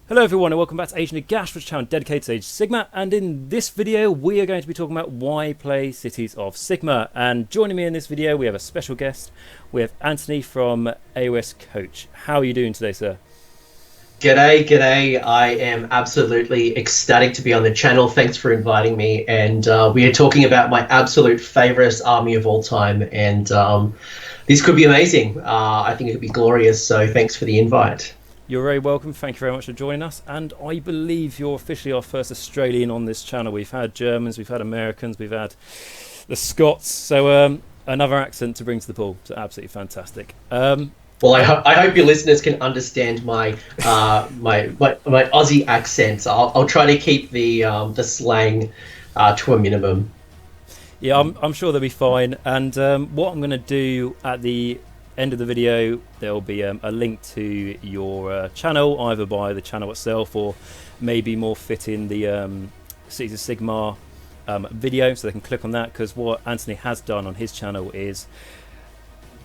Hello everyone and welcome back to Agent Nagash, which is a channel dedicated to Age of Sigmar, and in this video we are going to be talking about why play Cities of Sigmar. And joining me in this video we have a special guest. We have Antony from AoS Coach. How are you doing today, sir? G'day. I am absolutely ecstatic to be on the channel. Thanks for inviting me. And we are talking about my absolute favorite army of all time. And this could be amazing. I think it could be glorious. So thanks for the invite. You're very welcome. Thank you very much for joining us. And I believe you're officially our first Australian on this channel. We've had Germans, we've had Americans, we've had the Scots. So another accent to bring to the pool. So absolutely fantastic. Well, I hope your listeners can understand my my Aussie accents. I'll try to keep the slang to a minimum. Yeah, I'm sure they'll be fine. And what I'm going to do at the end of the video, there'll be a link to your channel, either by the channel itself or maybe more fit in the Cities of Sigmar video, so they can click on that. Because what Antony has done on his channel is,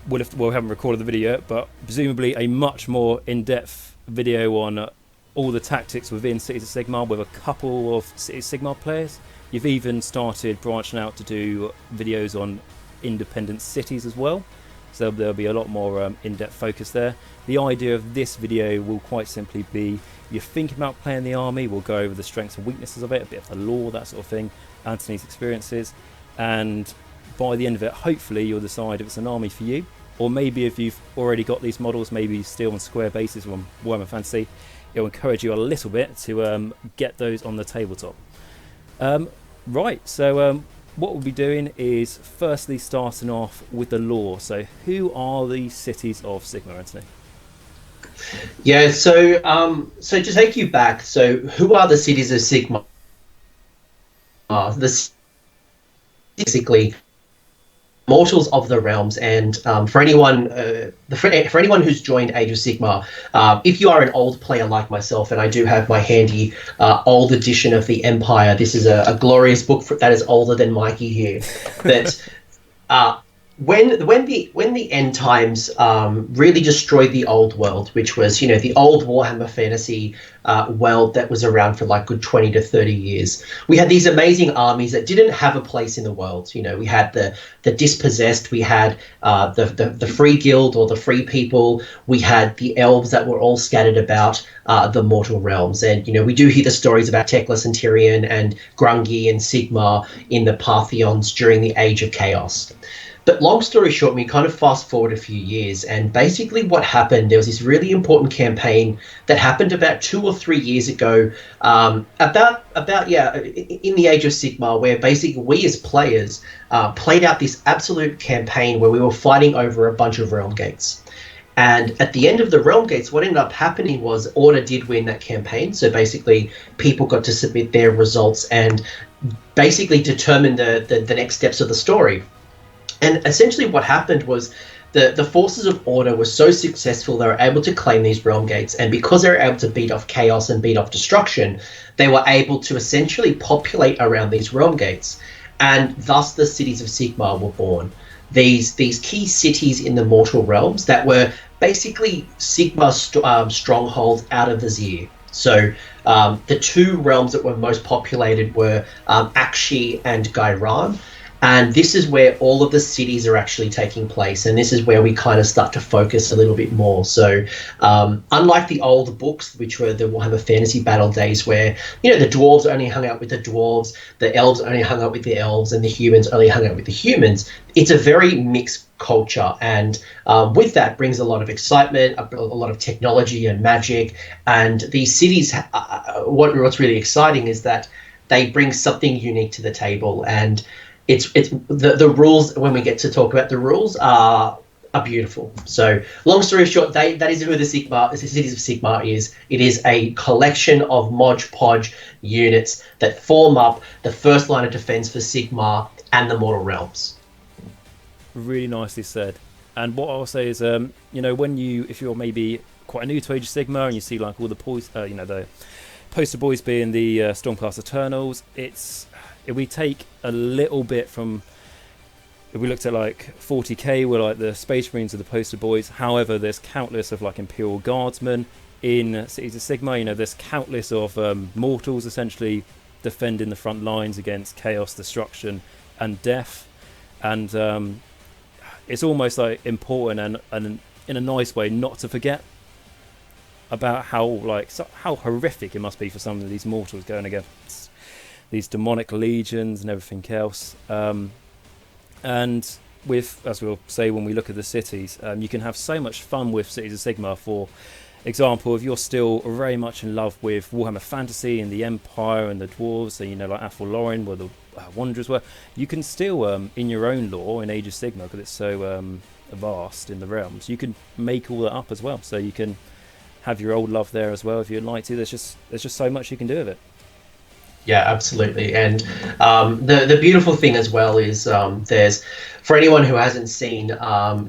we haven't recorded the video yet, but presumably a much more in-depth video on all the tactics within Cities of Sigmar with a couple of Cities of Sigmar players. You've even started branching out to do videos on independent cities as well. So there'll be a lot more in-depth focus there. The idea of this video will quite simply be, you're thinking about playing the army, we'll go over the strengths and weaknesses of it, a bit of the lore, that sort of thing, Antony's experiences, and by the end of it, hopefully you'll decide if it's an army for you, or maybe if you've already got these models, maybe still on square bases from Warhammer Fantasy, it'll encourage you a little bit to get those on the tabletop. Right, so what we'll be doing is firstly starting off with the lore. So who are the Cities of Sigmar, Antony? Yeah, so to take you back, so who are the Cities of Sigmar? Basically mortals of the realms, and for anyone who's joined Age of Sigmar, if you are an old player like myself, and I do have my handy old edition of the Empire. This is a glorious book that is older than Mikey here. That when the end times really destroyed the old world, which was, the old Warhammer Fantasy world that was around for like good 20 to 30 years, we had these amazing armies that didn't have a place in the world. We had the dispossessed, we had the free guild or the free people, we had the elves that were all scattered about the mortal realms. And we do hear the stories about Teclis and Tyrion and Grungy and Sigmar in the Parthians during the Age of Chaos. But long story short, we kind of fast forward a few years, and basically what happened, there was this really important campaign that happened about 2 or 3 years ago, in the Age of Sigmar, where basically we as players played out this absolute campaign where we were fighting over a bunch of realm gates. And at the end of the realm gates, what ended up happening was Order did win that campaign. So basically people got to submit their results and basically determine the next steps of the story. And essentially what happened was the forces of Order were so successful, they were able to claim these realm gates. And because they were able to beat off chaos and beat off destruction, they were able to essentially populate around these realm gates. And thus the Cities of Sigmar were born. These key cities in the mortal realms that were basically Sigmar strongholds out of the Zir. So the two realms that were most populated were Akshi and Gairan. And this is where all of the cities are actually taking place. And this is where we kind of start to focus a little bit more. So unlike the old books, which were the Warhammer Fantasy Battle days, where, the dwarves only hung out with the dwarves, the elves only hung out with the elves, and the humans only hung out with the humans, it's a very mixed culture. And with that brings a lot of excitement, a lot of technology and magic. And these cities, what's really exciting is that they bring something unique to the table. And it's the rules, when we get to talk about the rules, are beautiful. So long story short, that is who the Cities of Sigmar is. It is a collection of Mod Podge units that form up the first line of defense for Sigmar and the Mortal Realms. Really nicely said. And what I'll say is, if you're maybe quite new to Age of Sigmar and you see like all the the poster boys being the Stormcast Eternals, if we take a little bit from, if we looked at like 40k, we're like the Space Marines are the poster boys. However, there's countless of like Imperial Guardsmen, in Cities of Sigmar. You know, there's countless of mortals essentially defending the front lines against chaos, destruction, and death, and it's almost like important and in a nice way not to forget about how horrific it must be for some of these mortals going against these demonic legions and everything else. And with, as we'll say when we look at the cities, you can have so much fun with Cities of Sigmar. For example, if you're still very much in love with Warhammer Fantasy and the Empire and the Dwarves, so, you know, like Athel Loren, where the Wanderers were, you can still, in your own lore in Age of Sigmar, because it's so vast in the realms, you can make all that up as well. So you can have your old love there as well if you'd like to. There's just so much you can do with it. Yeah, absolutely. And the beautiful thing as well is there's, for anyone who hasn't seen,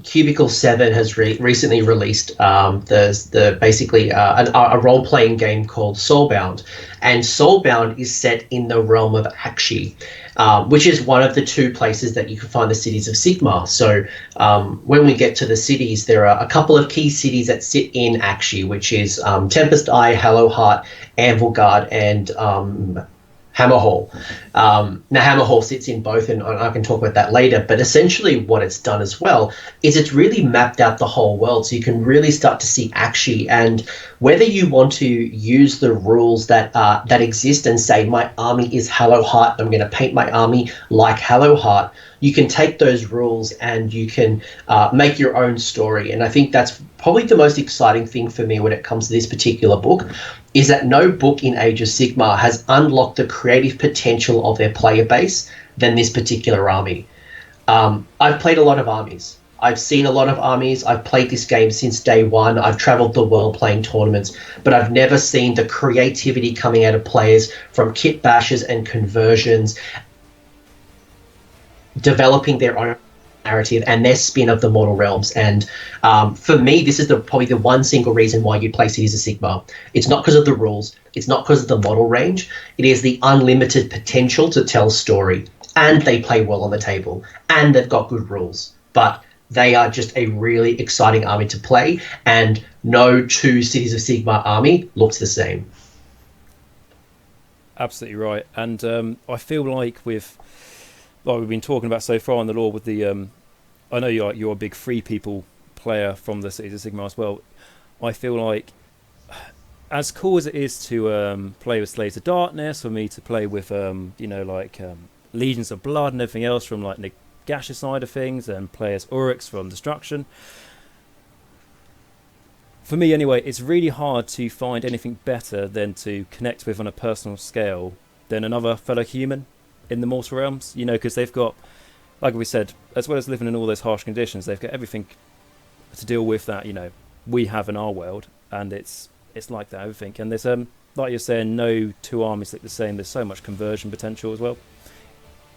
Cubicle 7 has recently released there's basically a role-playing game called Soulbound. And Soulbound is set in the realm of Akshi, which is one of the two places that you can find the Cities of Sigmar. So when we get to the cities, there are a couple of key cities that sit in Akshi, which is Tempest Eye, Hallowheart, Anvilgard, and Hammerhall. Now, Hammerhall sits in both, and I can talk about that later, but essentially what it's done as well is it's really mapped out the whole world, so you can really start to see Akshi, and whether you want to use the rules that exist and say, my army is Hallowheart, I'm going to paint my army like Hallowheart, you can take those rules and you can make your own story. And I think that's probably the most exciting thing for me when it comes to this particular book, is that no book in Age of Sigmar has unlocked the creative potential of their player base than this particular army. I've played a lot of armies. I've seen a lot of armies. I've played this game since day one. I've traveled the world playing tournaments, but I've never seen the creativity coming out of players from kit bashes and conversions, developing their own narrative and their spin of the mortal realms. And for me, this is probably the one single reason why you play Cities of Sigmar. It's not because of the rules. It's not because of the model range. It is the unlimited potential to tell story. And they play well on the table. And they've got good rules. But they are just a really exciting army to play. And no two Cities of Sigmar army looks the same. Absolutely right. And I feel like we've been talking about so far in the lore with the I know you're a big free people player from the Cities of Sigmar as well. I feel like, as cool as it is to play with Slaves of Darkness, for me to play with Legions of Blood and everything else from like Nagash's side of things, and play as Uryx from Destruction, for me anyway, it's really hard to find anything better than to connect with on a personal scale than another fellow human in the mortal realms, you know, because they've got, like we said, as well as living in all those harsh conditions, they've got everything to deal with that, you know, we have in our world, and it's like that, everything. And there's like you're saying, no two armies look the same. There's so much conversion potential as well.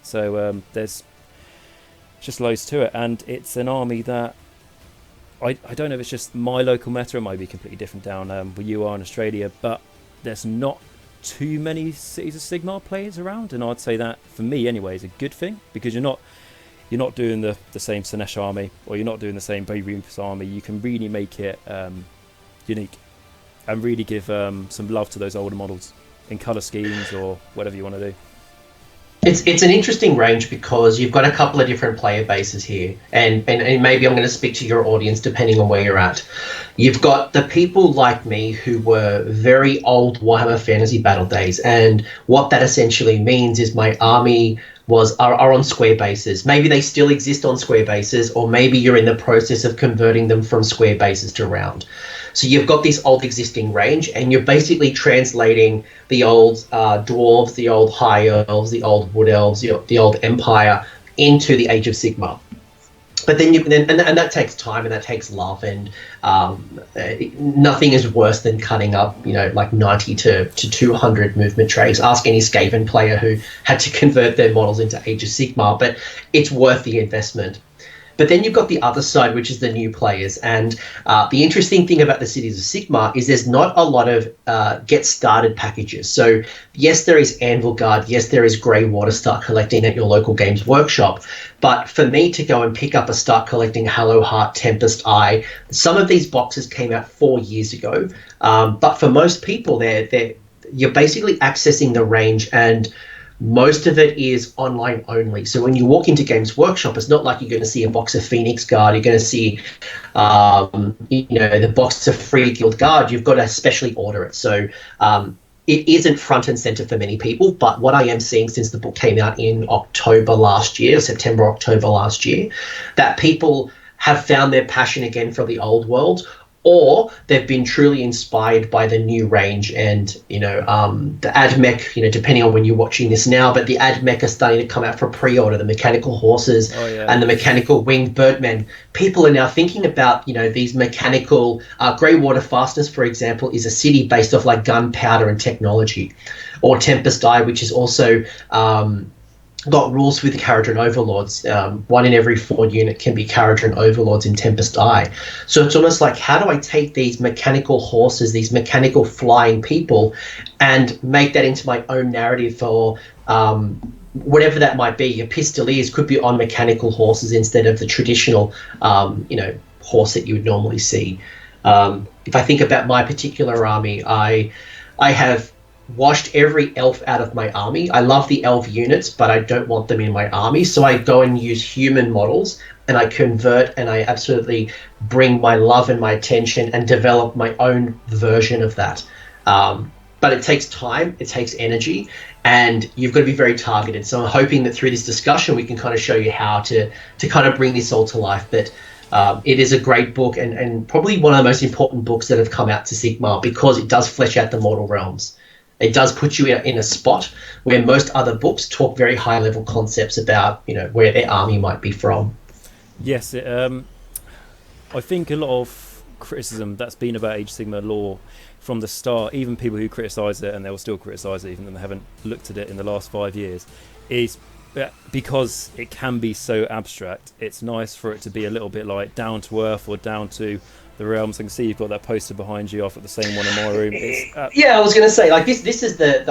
So there's just loads to it, and it's an army that I don't know if it's just my local meta, it might be completely different down where you are in Australia, but there's not too many Cities of Sigmar players around, and I'd say that for me anyway is a good thing, because you're not doing the same Sinesh army, or you're not doing the same Brave Reapers army. You can really make it unique and really give some love to those older models in colour schemes or whatever you want to do. It's an interesting range because you've got a couple of different player bases here, and maybe I'm going to speak to your audience depending on where you're at. You've got the people like me who were very old Warhammer Fantasy Battle days, and what that essentially means is my army are on square bases. Maybe they still exist on square bases, or maybe you're in the process of converting them from square bases to round. So you've got this old existing range, and you're basically translating the old dwarves, the old high elves, the old wood elves, the old empire into the Age of Sigmar. But then and that takes time, and that takes love, and nothing is worse than cutting up, like 90 to 200 movement trays. Ask any Skaven player who had to convert their models into Age of Sigmar, but it's worth the investment. But then you've got the other side, which is the new players. And the interesting thing about the Cities of Sigmar is there's not a lot of get started packages. So yes, there is Anvil Guard. Yes, there is Grey Water Start Collecting at your local Games Workshop. But for me to go and pick up a Start Collecting Hallow Heart, Tempest Eye, some of these boxes came out 4 years ago. But for most people, you're basically accessing the range, and most of it is online only. So when you walk into Games Workshop, it's not like you're going to see a box of Phoenix Guard. You're going to see, the box of Free Guild Guard. You've got to specially order it. So it isn't front and center for many people. But what I am seeing since the book came out in October last year, September, October last year, that people have found their passion again for the old world, or they've been truly inspired by the new range. And, the AdMech, depending on when you're watching this now, but the AdMech are starting to come out for pre-order, the mechanical horses and the mechanical winged birdmen. People are now thinking about, these mechanical, Grey Water Fastness, for example, is a city based off like gunpowder and technology, or Tempest Eye, which is also, got rules with Caradron Overlords. 1 in every 4 unit can be Caradron Overlords in Tempest Eye. So it's almost like, how do I take these mechanical horses, these mechanical flying people, and make that into my own narrative for whatever that might be. Your Pistoliers could be on mechanical horses instead of the traditional, horse that you would normally see. If I think about my particular army, I have washed every elf out of my army. I love the elf units, but I don't want them in my army. So I go and use human models, and I convert, and I absolutely bring my love and my attention and develop my own version of that. But it takes time, it takes energy, and you've got to be very targeted. So I'm hoping that through this discussion, we can kind of show you how to kind of bring this all to life. But it is a great book, and probably one of the most important books that have come out to Sigmar, because it does flesh out the mortal realms. It does put you in a spot where most other books talk very high-level concepts about, where their army might be from. Yes, I think a lot of criticism that's been about Age of Sigmar lore from the start, even people who criticise it, and they will still criticise it even though they haven't looked at it in the last 5 years, is because it can be so abstract. It's nice for it to be a little bit like down to earth, or down to the realms. I can see you've got that poster behind you. I've got the same one in my room. Yeah, I was going to say, like, this is the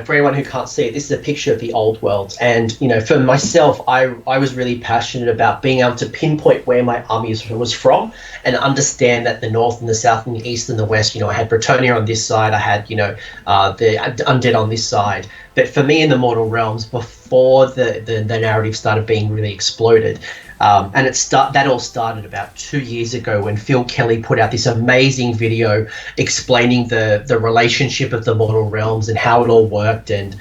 for anyone who can't see it, this is a picture of the old world. And for myself, I was really passionate about being able to pinpoint where my army was from, and understand that the north and the south and the east and the west, I had Bretonia on this side, I had the undead on this side. But for me, in the mortal realms, before the narrative started being really exploded, and that all started about 2 years ago when Phil Kelly put out this amazing video explaining the relationship of the mortal realms and how it all worked. And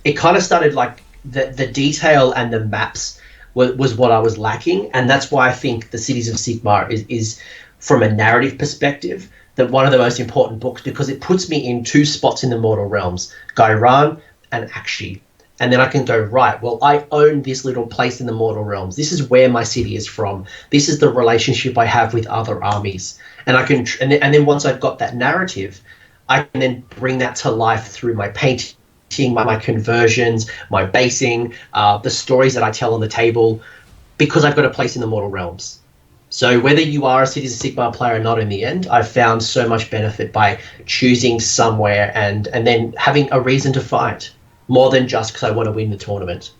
it kind of started like the detail and the maps was what I was lacking. And that's why I think the Cities of Sigmar is from a narrative perspective, that one of the most important books, because it puts me in 2 spots in the mortal realms, Gairan and Akshi. And then I can go, right, well, I own this little place in the mortal realms. This is where my city is from. This is the relationship I have with other armies. And I can, and then once I've got that narrative, I can then bring that to life through my painting, my conversions, my basing, the stories that I tell on the table, because I've got a place in the mortal realms. So whether you are a Cities of Sigmar player or not, in the end, I've found so much benefit by choosing somewhere and then having a reason to fight, more than just because I want to win the tournament.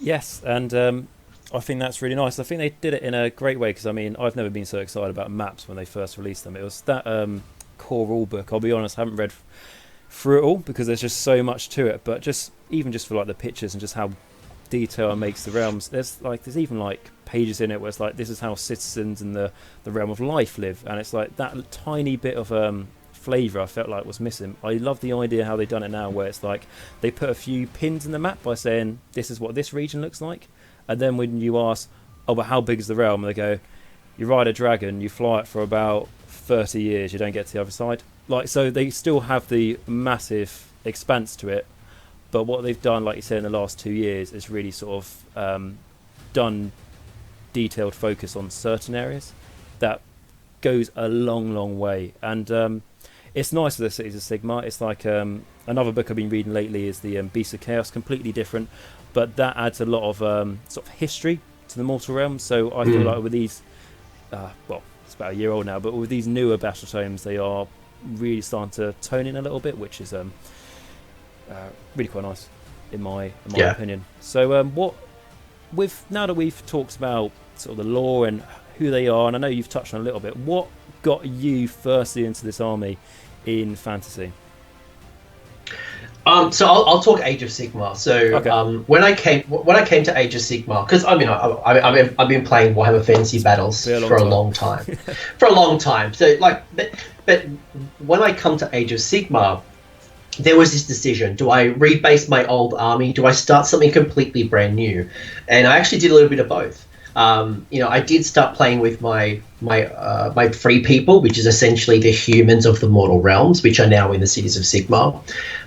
Yes, and I think that's really nice. I think they did it in a great way, because I've never been so excited about maps when they first released them. It was that core rule book. I'll be honest, I haven't read through it all because there's just so much to it. But even just for like the pictures and just how detail makes the realms, there's even like pages in it where it's like, this is how citizens in the realm of life live, and it's like that tiny bit of flavour I felt like was missing. I love the idea how they've done it now, where it's like they put a few pins in the map by saying this is what this region looks like, and then when you ask, oh, but how big is the realm, and they go, you ride a dragon, you fly it for about 30 years, you don't get to the other side. Like, so they still have the massive expanse to it, but what they've done, like you said, in the last 2 years is really sort of done detailed focus on certain areas. That goes a long way. And it's nice with the Cities of Sigmar. It's like another book I've been reading lately is the Beasts of Chaos, completely different, but that adds a lot of sort of history to the Mortal Realms. So I feel like with these, well, it's about a year old now, but with these newer battle tomes, they are really starting to tone in a little bit, which is really quite nice in my opinion. So now that we've talked about sort of the lore and who they are, and I know you've touched on a little bit, what got you firstly into this army in fantasy? So I'll talk Age of Sigmar. So okay. When I came to Age of Sigmar, because I mean I've been playing Warhammer Fantasy Battles for a long time, So like, but when I come to Age of Sigmar, there was this decision: do I rebase my old army? Do I start something completely brand new? And I actually did a little bit of both. I did start playing with my free people, which is essentially the humans of the Mortal Realms, which are now in the Cities of Sigmar.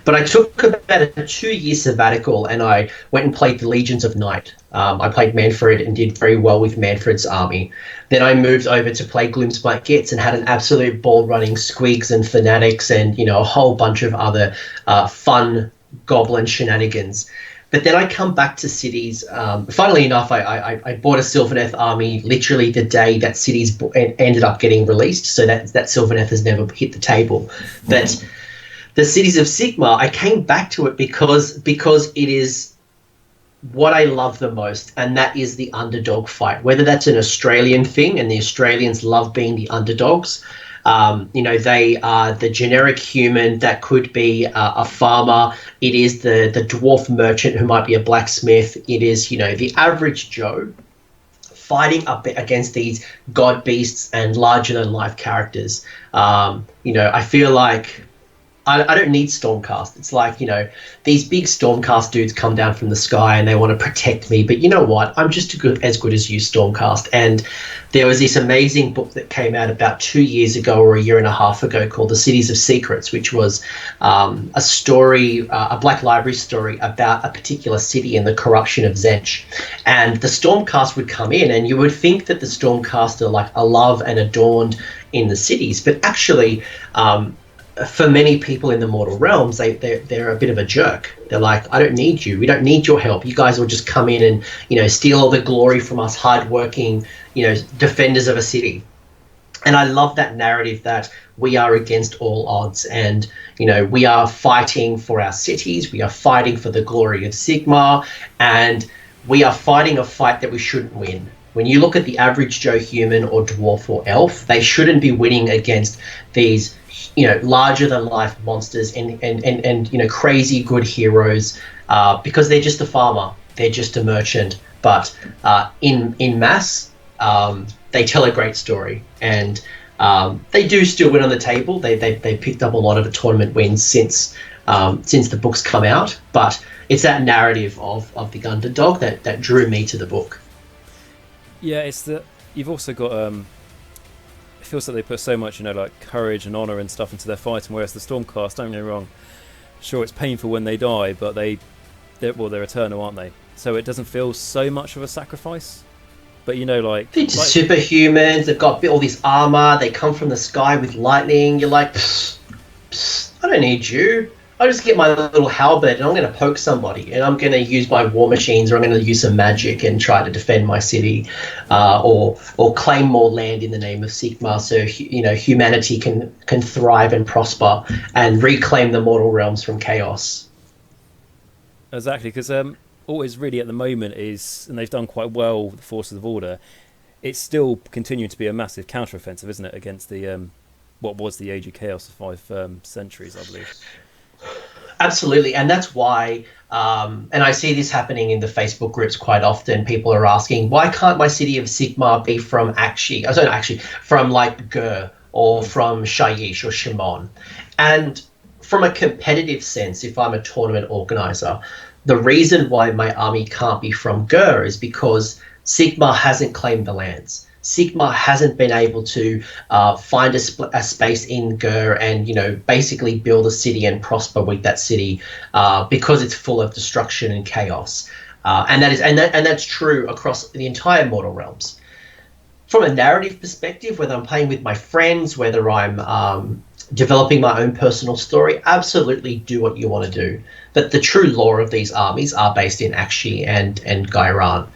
But I took about a 2-year sabbatical, and I went and played the Legions of Night. I played Manfred and did very well with Manfred's army. Then I moved over to play Gloomspite Gits and had an absolute ball running Squigs and Fanatics and a whole bunch of other fun goblin shenanigans. But then I come back to Cities. Funnily enough, I bought a Sylvaneth army literally the day that Cities ended up getting released. So that Sylvaneth has never hit the table. But the Cities of Sigmar, I came back to it because it is what I love the most, and that is the underdog fight. Whether that's an Australian thing, and the Australians love being the underdogs. They are the generic human that could be a farmer. It is the dwarf merchant who might be a blacksmith. It is, the average Joe fighting up against these god beasts and larger than life characters. I feel like I don't need Stormcast. It's like, these big Stormcast dudes come down from the sky and they want to protect me. But you know what? I'm just as good as you, Stormcast. And there was this amazing book that came out about 2 years ago or a year and a half ago called The Cities of Secrets, which was a story, a Black Library story about a particular city and the corruption of Zench. And the Stormcast would come in, and you would think that the Stormcast are like a love and adorned in the cities. But actually, for many people in the Mortal Realms, they're a bit of a jerk. They're like, I don't need you. We don't need your help. You guys will just come in and, steal all the glory from us hardworking, defenders of a city. And I love that narrative that we are against all odds, and, we are fighting for our cities. We are fighting for the glory of Sigmar, and we are fighting a fight that we shouldn't win. When you look at the average Joe human or dwarf or elf, they shouldn't be winning against these larger than life monsters and crazy good heroes, because they're just a farmer, they're just a merchant. But in mass, they tell a great story, and they do still win on the table. They picked up a lot of the tournament wins since the book's come out. But it's that narrative of the underdog that drew me to the book. Yeah, it's that you've also got it feels like they put so much, like courage and honor and stuff into their fighting, whereas the Stormcast, don't get me wrong, sure, it's painful when they die, but they're eternal, aren't they? So it doesn't feel so much of a sacrifice. But they're just superhumans. They've got all this armor. They come from the sky with lightning. You're like, I don't need you. I'll just get my little halberd and I'm going to poke somebody, and I'm going to use my war machines, or I'm going to use some magic and try to defend my city, or claim more land in the name of Sigmar, so humanity can thrive and prosper and reclaim the Mortal Realms from chaos. Exactly, because all is really at the moment is, and they've done quite well with the Forces of Order, it's still continuing to be a massive counter-offensive, isn't it, against the what was the Age of Chaos of 5 centuries, I believe. Absolutely, and that's why, and I see this happening in the Facebook groups quite often. People are asking, why can't my City of Sigmar be from from like Gur or from Shyish or Shimon? And from a competitive sense, if I'm a tournament organizer, the reason why my army can't be from Gur is because Sigmar hasn't claimed the lands. Sigmar hasn't been able to find a space in Gur and basically build a city and prosper with that city, because it's full of destruction and chaos, and that's true across the entire Mortal Realms. From a narrative perspective, whether I'm playing with my friends, whether I'm developing my own personal story, absolutely do what you want to do. But the true lore of these armies are based in Akshi and Gairan.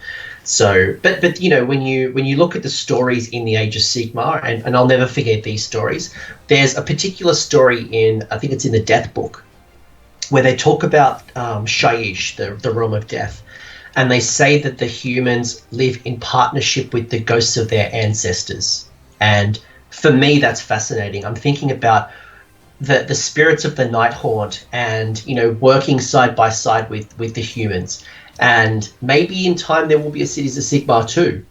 So, but you know, when you look at the stories in the Age of Sigmar, and I'll never forget these stories. There's a particular story in, I think it's in the Death Book, where they talk about Shaiish, the realm of death, and they say that the humans live in partnership with the ghosts of their ancestors. And for me, that's fascinating. I'm thinking about the spirits of the Night Haunt, and you know, working side by side with the humans. And maybe in time there will be a Cities of Sigmar too.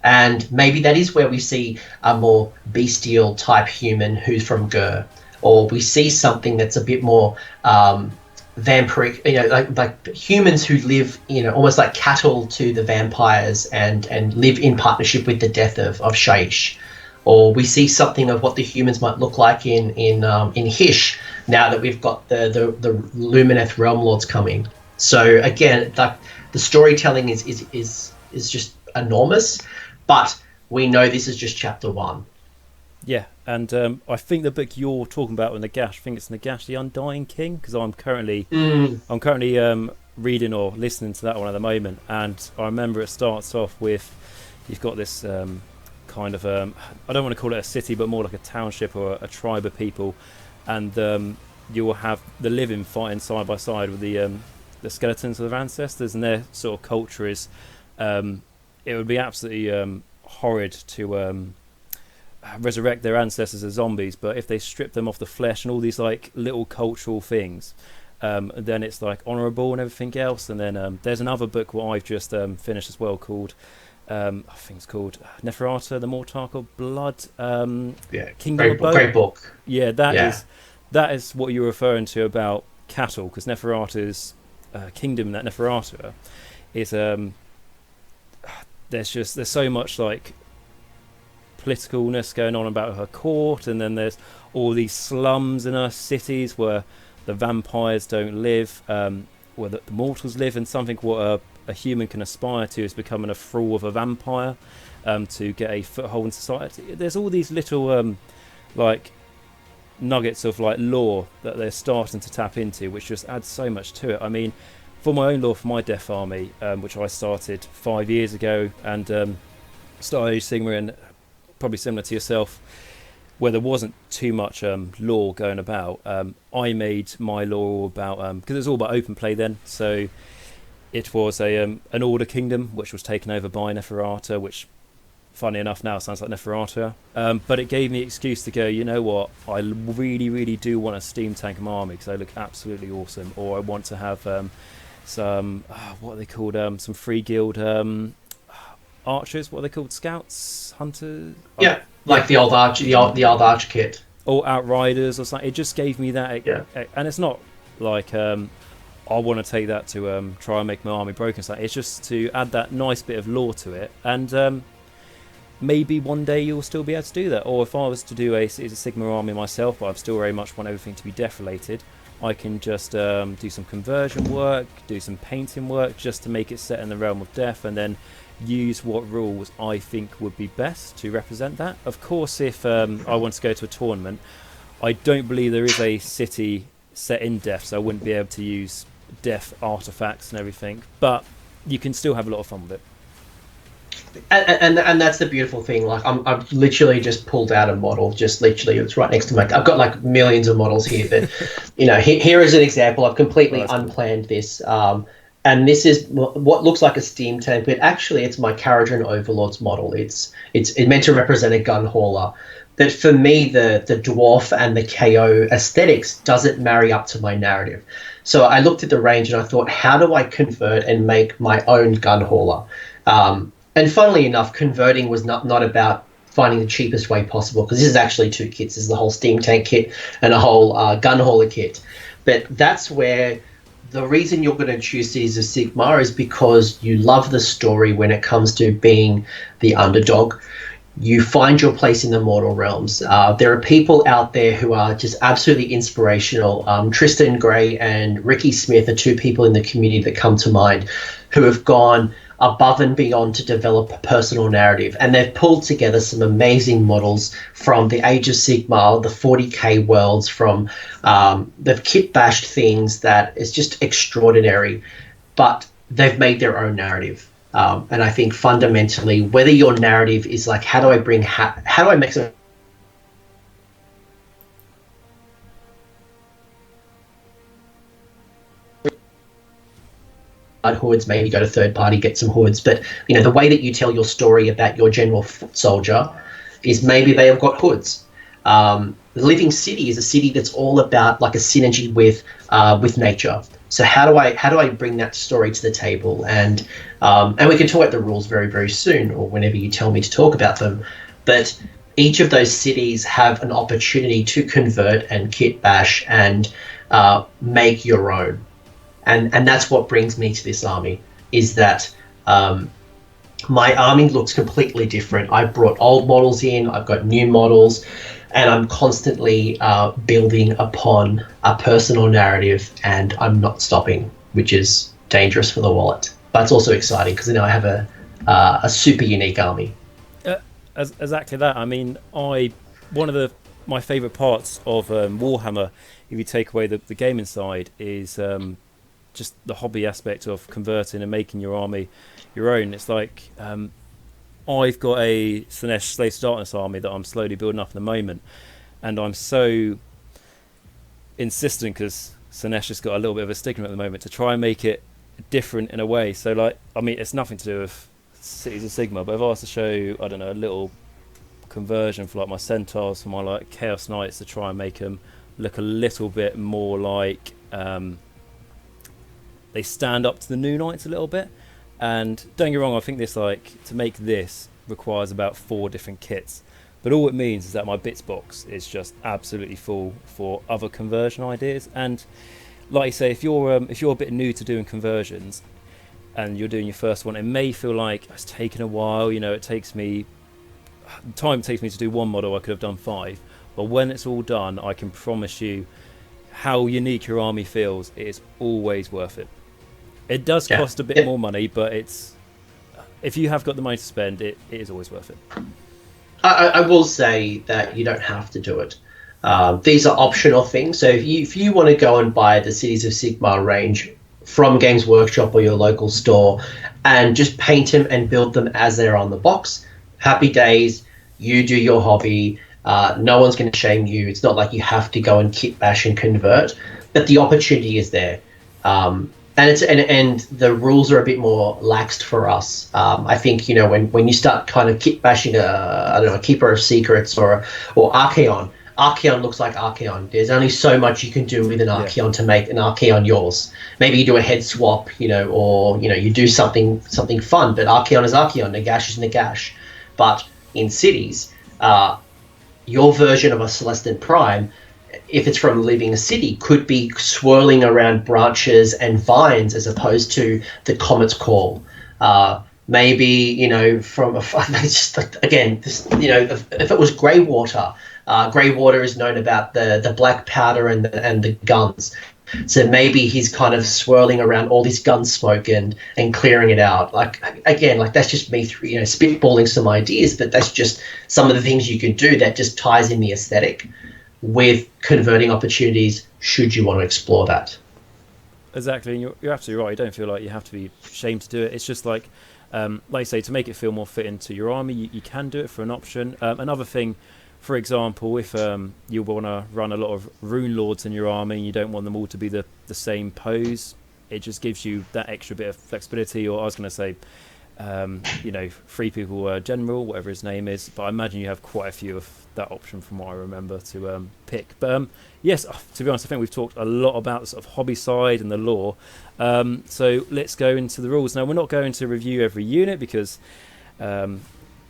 And maybe that is where we see a more bestial type human who's from Gur, or we see something that's a bit more vampiric, you know, like humans who live, you know, almost like cattle to the vampires, and live in partnership with the death of Shaiish. Or we see something of what the humans might look like in Hish, now that we've got the Lumineth Realm Lords coming. So again, like, the storytelling is just enormous, but we know this is just chapter 1. Yeah, and I think the book you're talking about with Nagash, I think it's Nagash the Undying King, because I'm currently reading or listening to that one at the moment, and I remember it starts off with, you've got this kind of I don't want to call it a city, but more like a township or a tribe of people, and you will have the living fighting side by side with the skeletons of their ancestors, and their sort of culture is it would be absolutely horrid to resurrect their ancestors as zombies, but if they strip them off the flesh and all these like little cultural things, then it's like honourable and everything else. And then there's another book what I've just finished as well called I think it's called Neferata, the Mortarch of Blood. Kingdom great book. Yeah, that is what you're referring to about cattle, because Neferata's kingdom, that Neferata is there's so much like politicalness going on about her court, and then there's all these slums in her cities where the vampires don't live, where the mortals live, and something what a human can aspire to is becoming a thrall of a vampire to get a foothold in society. There's all these little like nuggets of like lore that they're starting to tap into, which just adds so much to it. I mean, for my own lore for my Death Army, which I started 5 years ago, and started Sigmar in, probably similar to yourself, where there wasn't too much lore going about. I made my lore about, because it was all about open play then, so it was an Order Kingdom which was taken over by Neferata, which funny enough now sounds like Neferata, but it gave me an excuse to go, you know what, I really do want a steam tank army because they look absolutely awesome, or I want to have some what are they called, some free guild archers, what are they called, scouts, hunters, like the old archer kit, or outriders or something. It just gave me that, and it's not like I want to take that to try and make my army broken. So it's just to add that nice bit of lore to it, and maybe one day you'll still be able to do that. Or if I was to do a Sigmar army myself, but I still very much want everything to be death-related, I can just do some conversion work, do some painting work, just to make it set in the realm of death, and then use what rules I think would be best to represent that. Of course, if I want to go to a tournament, I don't believe there is a city set in death, so I wouldn't be able to use death artifacts and everything, but you can still have a lot of fun with it. And that's the beautiful thing. Like, I've literally just pulled out a model, just literally, it's right next to my, I've got like millions of models here, but you know, here is an example. I've completely unplanned this, and this is what looks like a steam tank, but actually it's my Caradron Overlord's model. It's meant to represent a gun hauler. But for me, the dwarf and the KO aesthetics doesn't marry up to my narrative. So I looked at the range and I thought, how do I convert and make my own gun hauler? And funnily enough, converting was not about finding the cheapest way possible, because this is actually 2 kits. This is the whole steam tank kit and a whole gun hauler kit. But that's where the reason you're going to choose Cities of Sigmar is because you love the story when it comes to being the underdog. You find your place in the mortal realms. There are people out there who are just absolutely inspirational. Tristan Gray and Ricky Smith are 2 people in the community that come to mind who have gone above and beyond to develop a personal narrative. And they've pulled together some amazing models from the Age of Sigmar, the 40k worlds, from they've kit bashed things that is just extraordinary, but they've made their own narrative. And I think fundamentally, whether your narrative is like, how do I bring, how do I make some hoods, maybe go to third party, get some hoods. But, you know, the way that you tell your story about your general foot soldier is maybe they have got hoods. The Living City is a city that's all about like a synergy with nature. So how do I bring that story to the table? And we can talk about the rules very, very soon, or whenever you tell me to talk about them. But each of those cities have an opportunity to convert and kit bash and make your own. And that's what brings me to this army, is that my army looks completely different. I brought old models in, I've got new models, and I'm constantly building upon a personal narrative, and I'm not stopping, which is dangerous for the wallet. But it's also exciting because now I have a super unique army. Exactly that. I mean, one of my favourite parts of Warhammer, if you take away the gaming side, is just the hobby aspect of converting and making your army your own. It's like I've got a Slaanesh Slaves to Darkness army that I'm slowly building up at the moment, and I'm so insistent because Slaanesh has got a little bit of a stigma at the moment to try and make it different in a way. So like, I mean, it's nothing to do with Cities of Sigmar, but if I was to show, I don't know, a little conversion for like my centaurs, for my like Chaos Knights, to try and make them look a little bit more like they stand up to the new knights a little bit. And don't get me wrong, I think this, like, to make this requires about 4 different kits, but all it means is that my bits box is just absolutely full for other conversion ideas. And like you say, if you're a bit new to doing conversions and you're doing your first one, it may feel like it's taken a while. You know, it takes me the time it takes me to do one model, I could have done 5, but when it's all done, I can promise you, how unique your army feels, it is always worth it. It does cost a bit more money, but if you have got the money to spend, it is always worth it. I will say that you don't have to do it. These are optional things. So if you want to go and buy the Cities of Sigmar range from Games Workshop or your local store and just paint them and build them as they're on the box, happy days. You do your hobby. No one's going to shame you. It's not like you have to go and kit bash and convert, but the opportunity is there. And the rules are a bit more laxed for us. I think, you know, when you start kind of kit bashing a Keeper of Secrets or Archaon. Archaon looks like Archaon. There's only so much you can do with an Archaon to make an Archaon yours. Maybe you do a head swap, you know, or you know, you do something fun. But Archaon is Archaon, Nagash is Nagash. But in cities, your version of a Celestin Prime, if it's from Living City, could be swirling around branches and vines as opposed to the Comet's Call. Maybe, you know, from just again, this, you know, if it was Greywater. Greywater is known about the black powder and the guns. So maybe he's kind of swirling around all this gun smoke and clearing it out. Like, again, like that's just me, you know, spitballing some ideas, but that's just some of the things you can do that just ties in the aesthetic with converting opportunities should you want to explore that. Exactly, and you're absolutely right. You don't feel like you have to be ashamed to do it. It's just like I say, to make it feel more fit into your army, you can do it for an option. Another thing, for example, if you want to run a lot of Rune Lords in your army and you don't want them all to be the same pose, it just gives you that extra bit of flexibility. Or I was going to say, you know, Free People General, whatever his name is, but I imagine you have quite a few of that option from what I remember to pick. But yes, to be honest, I think we've talked a lot about the sort of hobby side and the lore. So let's go into the rules. Now, we're not going to review every unit because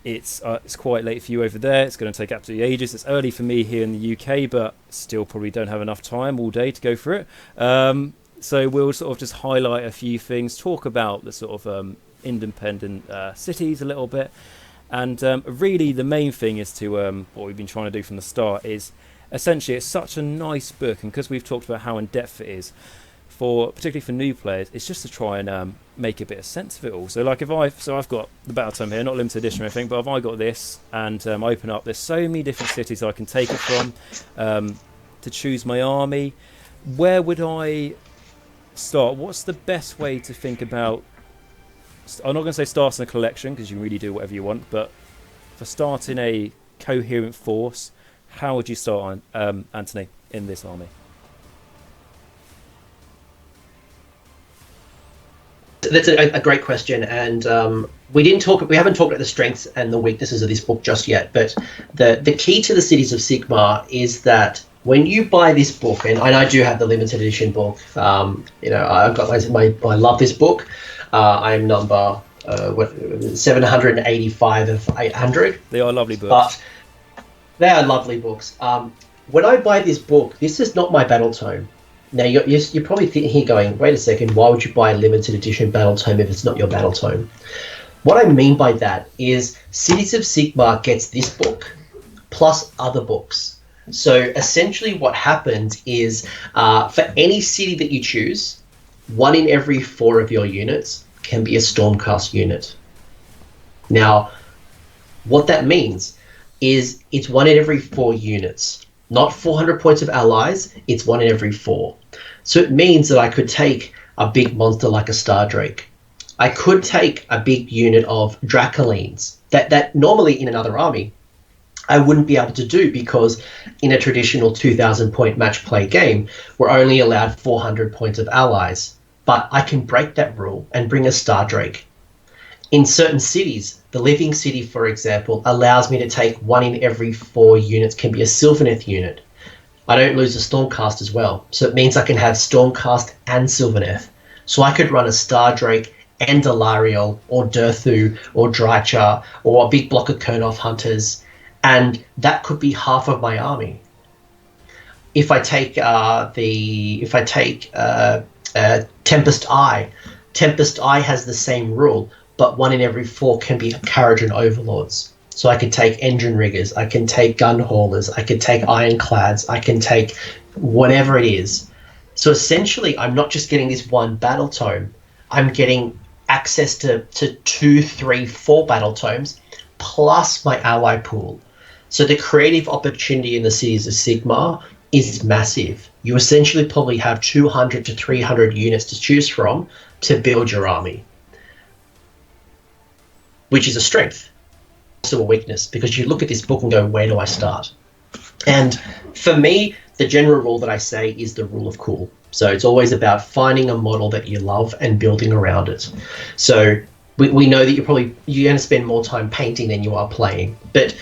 it's quite late for you over there. It's going to take absolutely ages. It's early for me here in the UK, but still probably don't have enough time all day to go through it. So we'll sort of just highlight a few things, talk about the sort of independent cities a little bit, and really the main thing is to what we've been trying to do from the start is essentially, it's such a nice book, and because we've talked about how in depth it is, particularly for new players, it's just to try and make a bit of sense of it all. So like I've got the Battletome here, not limited edition or anything, but if I got this and open up, there's so many different cities I can take it from to choose my army. Where would I start? What's the best way to think about I'm not going to say starting a collection because you can really do whatever you want, but for starting a coherent force, how would you start, Anthony, in this army? That's a great question, and we haven't talked about the strengths and the weaknesses of this book just yet. But the key to the Cities of Sigmar is that when you buy this book, and I do have the limited edition book. I've got I love this book. I'm number 785 of 800. They are lovely books. But they are lovely books. When I buy this book, this is not my battle tome. Now, you're probably here going, wait a second, why would you buy a limited edition battle tome if it's not your battle tome? What I mean by that is Cities of Sigmar gets this book plus other books. So essentially what happens is for any city that you choose, 1 in every 4 of your units can be a Stormcast unit. Now, what that means is it's 1 in every 4 units. Not 400 points of allies, it's 1 in every 4. So it means that I could take a big monster like a Stardrake. I could take a big unit of Dracolines that normally in another army I wouldn't be able to do, because in a traditional 2,000 point match play game, we're only allowed 400 points of allies. But I can break that rule and bring a Stardrake. In certain cities, the Living City, for example, allows me to take 1 in every 4 units can be a Sylvaneth unit. I don't lose a Stormcast as well, so it means I can have Stormcast and Sylvaneth. So I could run a Stardrake and Delariel, or Durthu, or Drycha, or a big block of Kurnoth Hunters, and that could be half of my army. If I take Tempest Eye, Tempest Eye has the same rule, but 1 in every 4 can be Kharadron Overlords. So I could take Engine Riggers, I can take Gun Haulers, I could take Ironclads, I can take whatever it is. So essentially, I'm not just getting this 1 battle tome, I'm getting access to 2, 3, 4 battle tomes, plus my ally pool. So the creative opportunity in the Cities of Sigmar is massive. You essentially probably have 200 to 300 units to choose from to build your army, which is a strength, also a weakness, because you look at this book and go, where do I start? And for me, the general rule that I say is the rule of cool. So it's always about finding a model that you love and building around it. So we know that you're going to spend more time painting than you are playing. But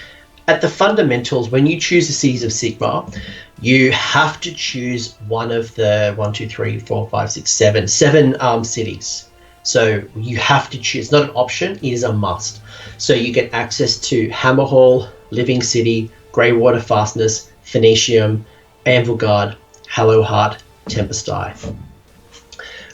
at the fundamentals, when you choose the Cities of Sigmar, you have to choose one of the 7 cities. So you have to choose. It's not an option, it is a must. So you get access to Hammerhall, Living City, Greywater Fastness, Phoenicium, Anvilgard, Hallowheart, Tempest Eye.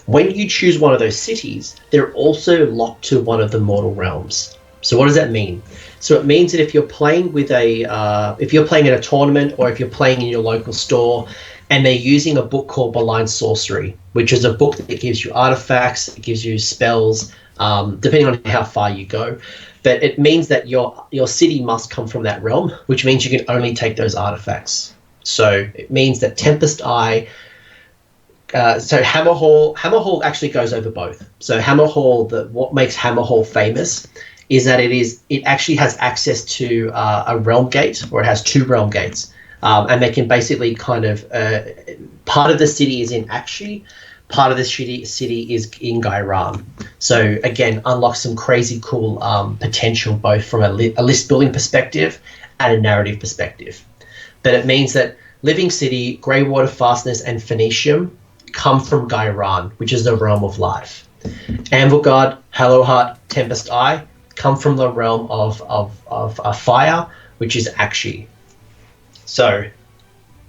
When you choose one of those cities, they're also locked to one of the mortal realms. So what does that mean? So it means that if you're playing with if you're playing in a tournament, or if you're playing in your local store, and they're using a book called Malign Sorcery, which is a book that gives you artifacts, it gives you spells, depending on how far you go. But it means that your city must come from that realm, which means you can only take those artifacts. So it means that Tempest Eye, so Hammerhall actually goes over both. So Hammerhall, what makes Hammerhall famous is that it actually has access to a realm gate, or it has 2 realm gates. And they can basically kind of, part of the city is in Akshi, part of the city is in Gairan. So again, unlocks some crazy cool potential, both from a list building perspective and a narrative perspective. But it means that Living City, Greywater Fastness, and Phoenicium come from Gairan, which is the realm of life. Anvilgard, Hallowheart, Tempest Eye come from the realm of fire, which is Akshi. So,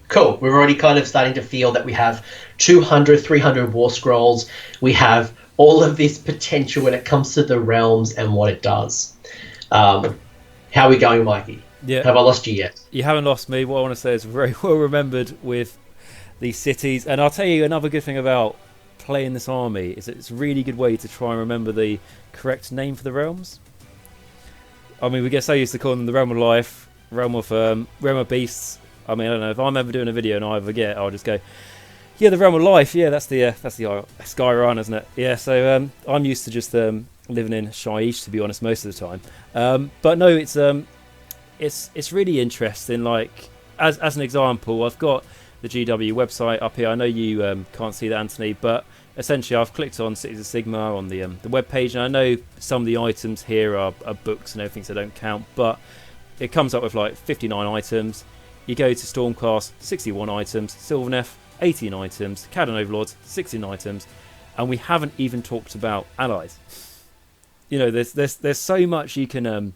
cool. We're already kind of starting to feel that we have 200, 300 war scrolls. We have all of this potential when it comes to the realms and what it does. How are we going, Mikey? Yeah. Have I lost you yet? You haven't lost me. What I want to say is very well remembered with these cities. And I'll tell you another good thing about playing this army is it's a really good way to try and remember the correct name for the realms. I mean, we get so used to calling them the Realm of Life, Realm of Beasts. I mean, I don't know, if I'm ever doing a video and I forget, I'll just go, yeah, the Realm of Life, yeah, that's the Skyrun, isn't it? Yeah, so I'm used to just living in Shaiish, to be honest, most of the time. But no, it's really interesting. Like as an example, I've got the GW website up here. I know you can't see that, Anthony, but essentially I've clicked on Cities of Sigmar on the web page, and I know some of the items here are books and everything, so they don't count, but it comes up with like 59 items. You go to Stormcast, 61 items, Sylvaneth, 18 items, Cadden Overlords, 16 items, and we haven't even talked about allies. You know, there's so much you can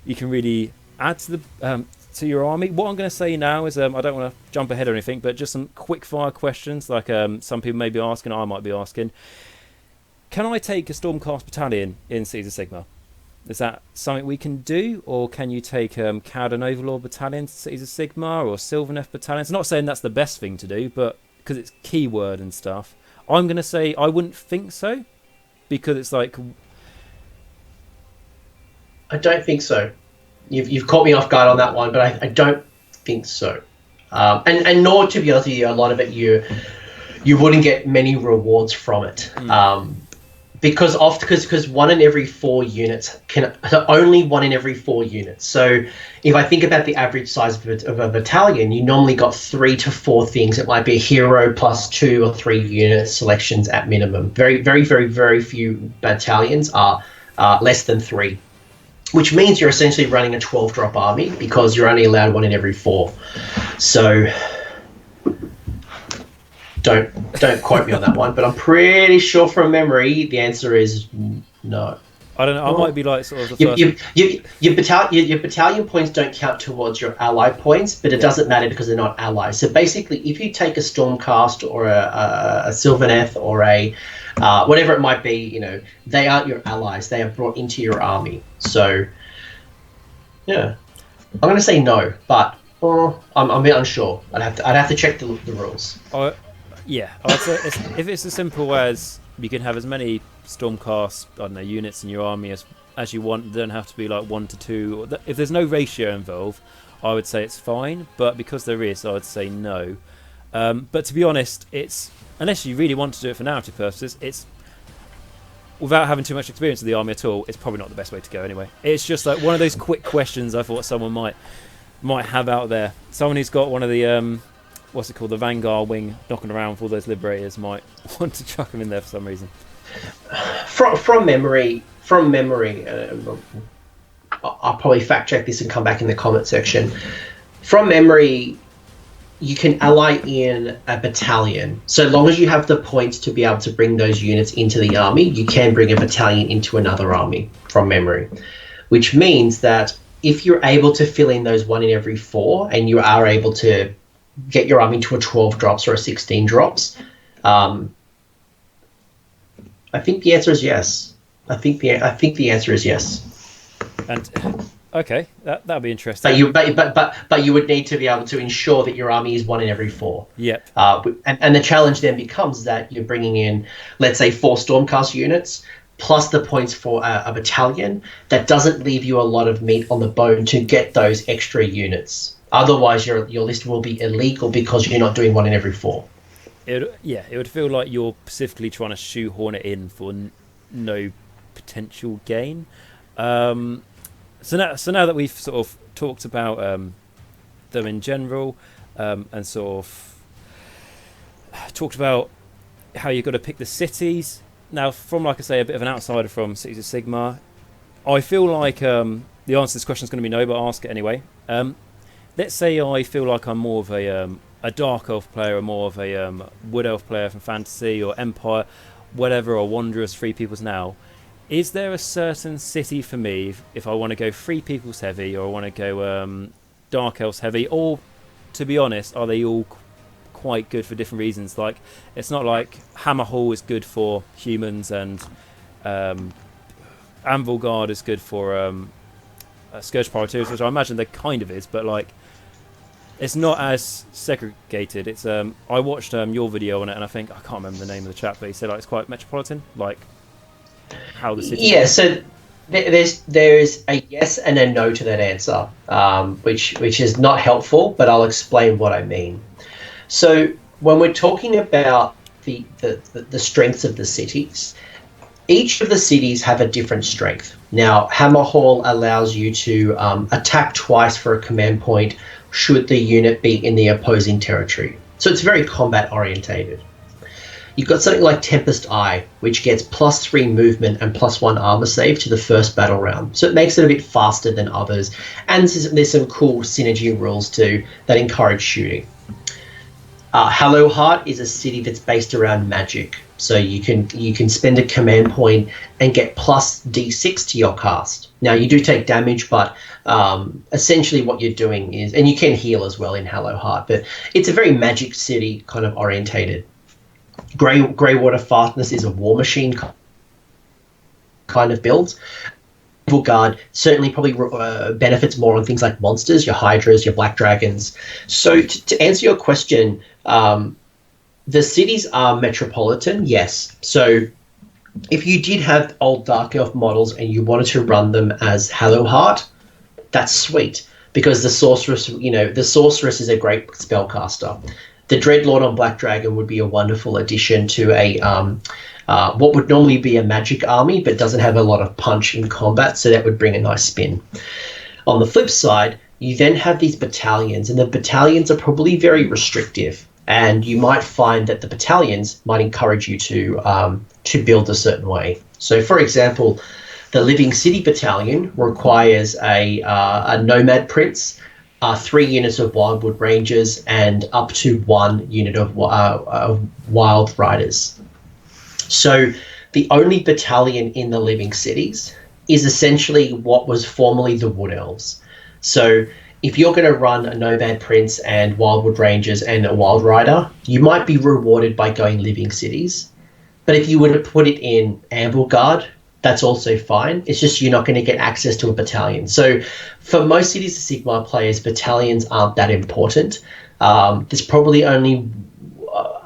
really add to your army. What I'm going to say now is I don't want to jump ahead or anything, but just some quick fire questions, like some people may be asking, I might be asking. Can I take a Stormcast battalion in Cities of Sigmar? Is that something we can do, or can you take Cadden Overlord battalions, Cities of Sigmar, or Sylvaneth battalions? Not saying that's the best thing to do, but because it's keyword and stuff, I'm going to say I wouldn't think so, because it's like... I don't think so. You've caught me off guard on that one, but I don't think so. And nor, to be honest with you, a lot of it you wouldn't get many rewards from it. Because 1 in every 4 units only 1 in every 4 units. So if I think about the average size of a battalion, you normally got 3 to 4 things. It might be a hero plus 2 or 3 unit selections at minimum. Very, very, very, very few battalions are less than 3, which means you're essentially running a 12-drop army because you're only allowed 1 in every 4. So don't quote me on that one, but I'm pretty sure from memory the answer is no. I don't know. I might be like sort of the first... Your battalion points don't count towards your ally points, but it doesn't matter because they're not allies. So basically, if you take a Stormcast or a Sylvaneth or a whatever it might be, you know, they aren't your allies. They are brought into your army. So yeah, I'm going to say no, but I'm a bit unsure. I'd have to check the rules. Yeah, I'd say if it's as simple as you can have as many Stormcast, I don't know, units in your army as you want. They don't have to be like 1 to 2. If there's no ratio involved, I would say it's fine. But because there is, I would say no. But to be honest, it's unless you really want to do it for narrative purposes, it's without having too much experience of the army at all, it's probably not the best way to go anyway. It's just like one of those quick questions I thought someone might have out there. Someone who's got one of the what's it called, the Vanguard wing knocking around with all those Liberators might want to chuck them in there for some reason. From memory, I'll probably fact check this and come back in the comment section. From memory, you can ally in a battalion. So long as you have the points to be able to bring those units into the army, you can bring a battalion into another army, from memory. Which means that if you're able to fill in those 1 in every 4, and you are able to get your army to a 12 drops or a 16 drops, I think the answer is yes. I think the answer is yes. And okay, that'll be interesting. But you would need to be able to ensure that your army is 1 in every 4. Yep. And the challenge then becomes that you're bringing in, let's say, 4 Stormcast units plus the points for a battalion. That doesn't leave you a lot of meat on the bone to get those extra units. Otherwise, your list will be illegal because you're not doing 1 in every 4. It would feel like you're specifically trying to shoehorn it in for no potential gain. So now that we've sort of talked about them in general, and sort of talked about how you've got to pick the cities. Now, from, like I say, a bit of an outsider from Cities of Sigmar, I feel like the answer to this question is going to be no, but I'll ask it anyway. Let's say I feel like I'm more of a Dark Elf player, or more of a Wood Elf player from Fantasy, or Empire, whatever, or Wanderers, Free Peoples Now. Is there a certain city for me if I want to go Free Peoples heavy, or I want to go Dark Elves heavy, or, to be honest, are they all quite good for different reasons? Like, it's not like Hammer Hall is good for humans and Anvil Guard is good for Scourge Privateers, which I imagine they kind of is, but like, it's not as segregated. It's I watched your video on it, and I think, I can't remember the name of the chap, but he said like it's quite metropolitan, like how the city. Yeah, so there's a yes and a no to that answer, which is not helpful, but I'll explain what I mean. So when we're talking about the strengths of the cities, Each of the cities have a different strength. Now, Hammer Hall allows you to attack twice for a command point should the unit be in the opposing territory. So it's very combat orientated. You've got something like Tempest Eye, which gets +3 movement and +1 armor save to the first battle round. So it makes it a bit faster than others. And there's some cool synergy rules too that encourage shooting. Hallowheart is a city that's based around magic. So you can spend a command point and get +D6 to your cast. Now you do take damage, but essentially what you're doing is, and you can heal as well in Hallowheart, but it's a very magic city kind of orientated. Greywater Fastness is a war machine kind of build. Evil Guard certainly probably benefits more on things like monsters, your Hydras, your Black Dragons. So to answer your question, the cities are metropolitan, yes. So if you did have old Dark Elf models and you wanted to run them as Hallowheart, that's sweet, because the Sorceress is a great spellcaster. The Dreadlord on Black Dragon would be a wonderful addition to a what would normally be a magic army, but doesn't have a lot of punch in combat, so that would bring a nice spin. On the flip side, you then have these battalions, and the battalions are probably very restrictive, and you might find that the battalions might encourage you to build a certain way. So, for example, the Living City Battalion requires a Nomad Prince, 3 units of Wildwood Rangers, and up to 1 unit of Wild Riders. So the only battalion in the Living Cities is essentially what was formerly the Wood Elves. So if you're going to run a Nomad Prince and Wildwood Rangers and a Wild Rider, you might be rewarded by going Living Cities. But if you were to put it in Anvil Guard, that's also fine. It's just you're not going to get access to a battalion. So for most Cities of Sigmar players, battalions aren't that important. There's probably only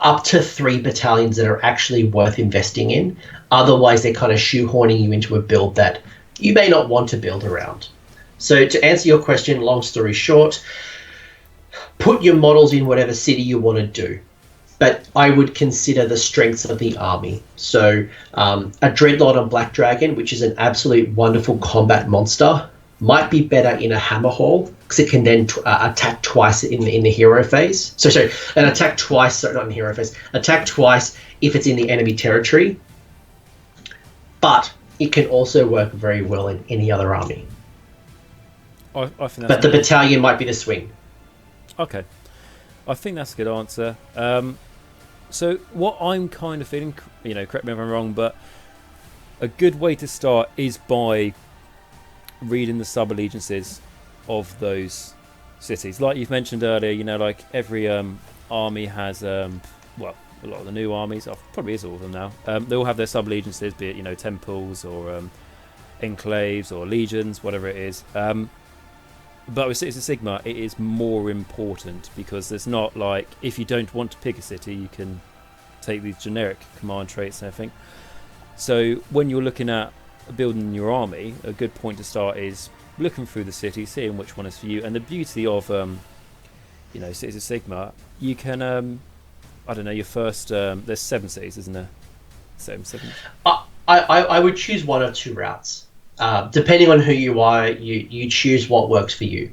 up to 3 battalions that are actually worth investing in. Otherwise, they're kind of shoehorning you into a build that you may not want to build around. So to answer your question, long story short, put your models in whatever city you want to do. But I would consider the strengths of the army. So a Dreadlord on Black Dragon, which is an absolute wonderful combat monster, might be better in a Hammer Hall, because it can then attack twice in the hero phase. So an attack twice, sorry, not in the hero phase, attack twice if it's in the enemy territory. But it can also work very well in any other army. I think that's but the battalion might be the swing. Okay. I think that's a good answer. So what I'm kind of feeling, correct me if I'm wrong, but a good way to start is by reading the sub-allegiances of those cities. Like you've mentioned earlier, like every army has, a lot of the new armies, probably is all of them now, they all have their sub-allegiances, be it, temples or enclaves or legions, whatever it is. But with Cities of Sigmar, it is more important, because there's not like, if you don't want to pick a city, you can take these generic command traits and everything. So when you're looking at building your army, a good point to start is looking through the city, seeing which one is for you. And the beauty of Cities of Sigmar, you can your first there's 7 cities, isn't there? 7. I would choose 1 or 2 routes. Depending on who you are, you choose what works for you.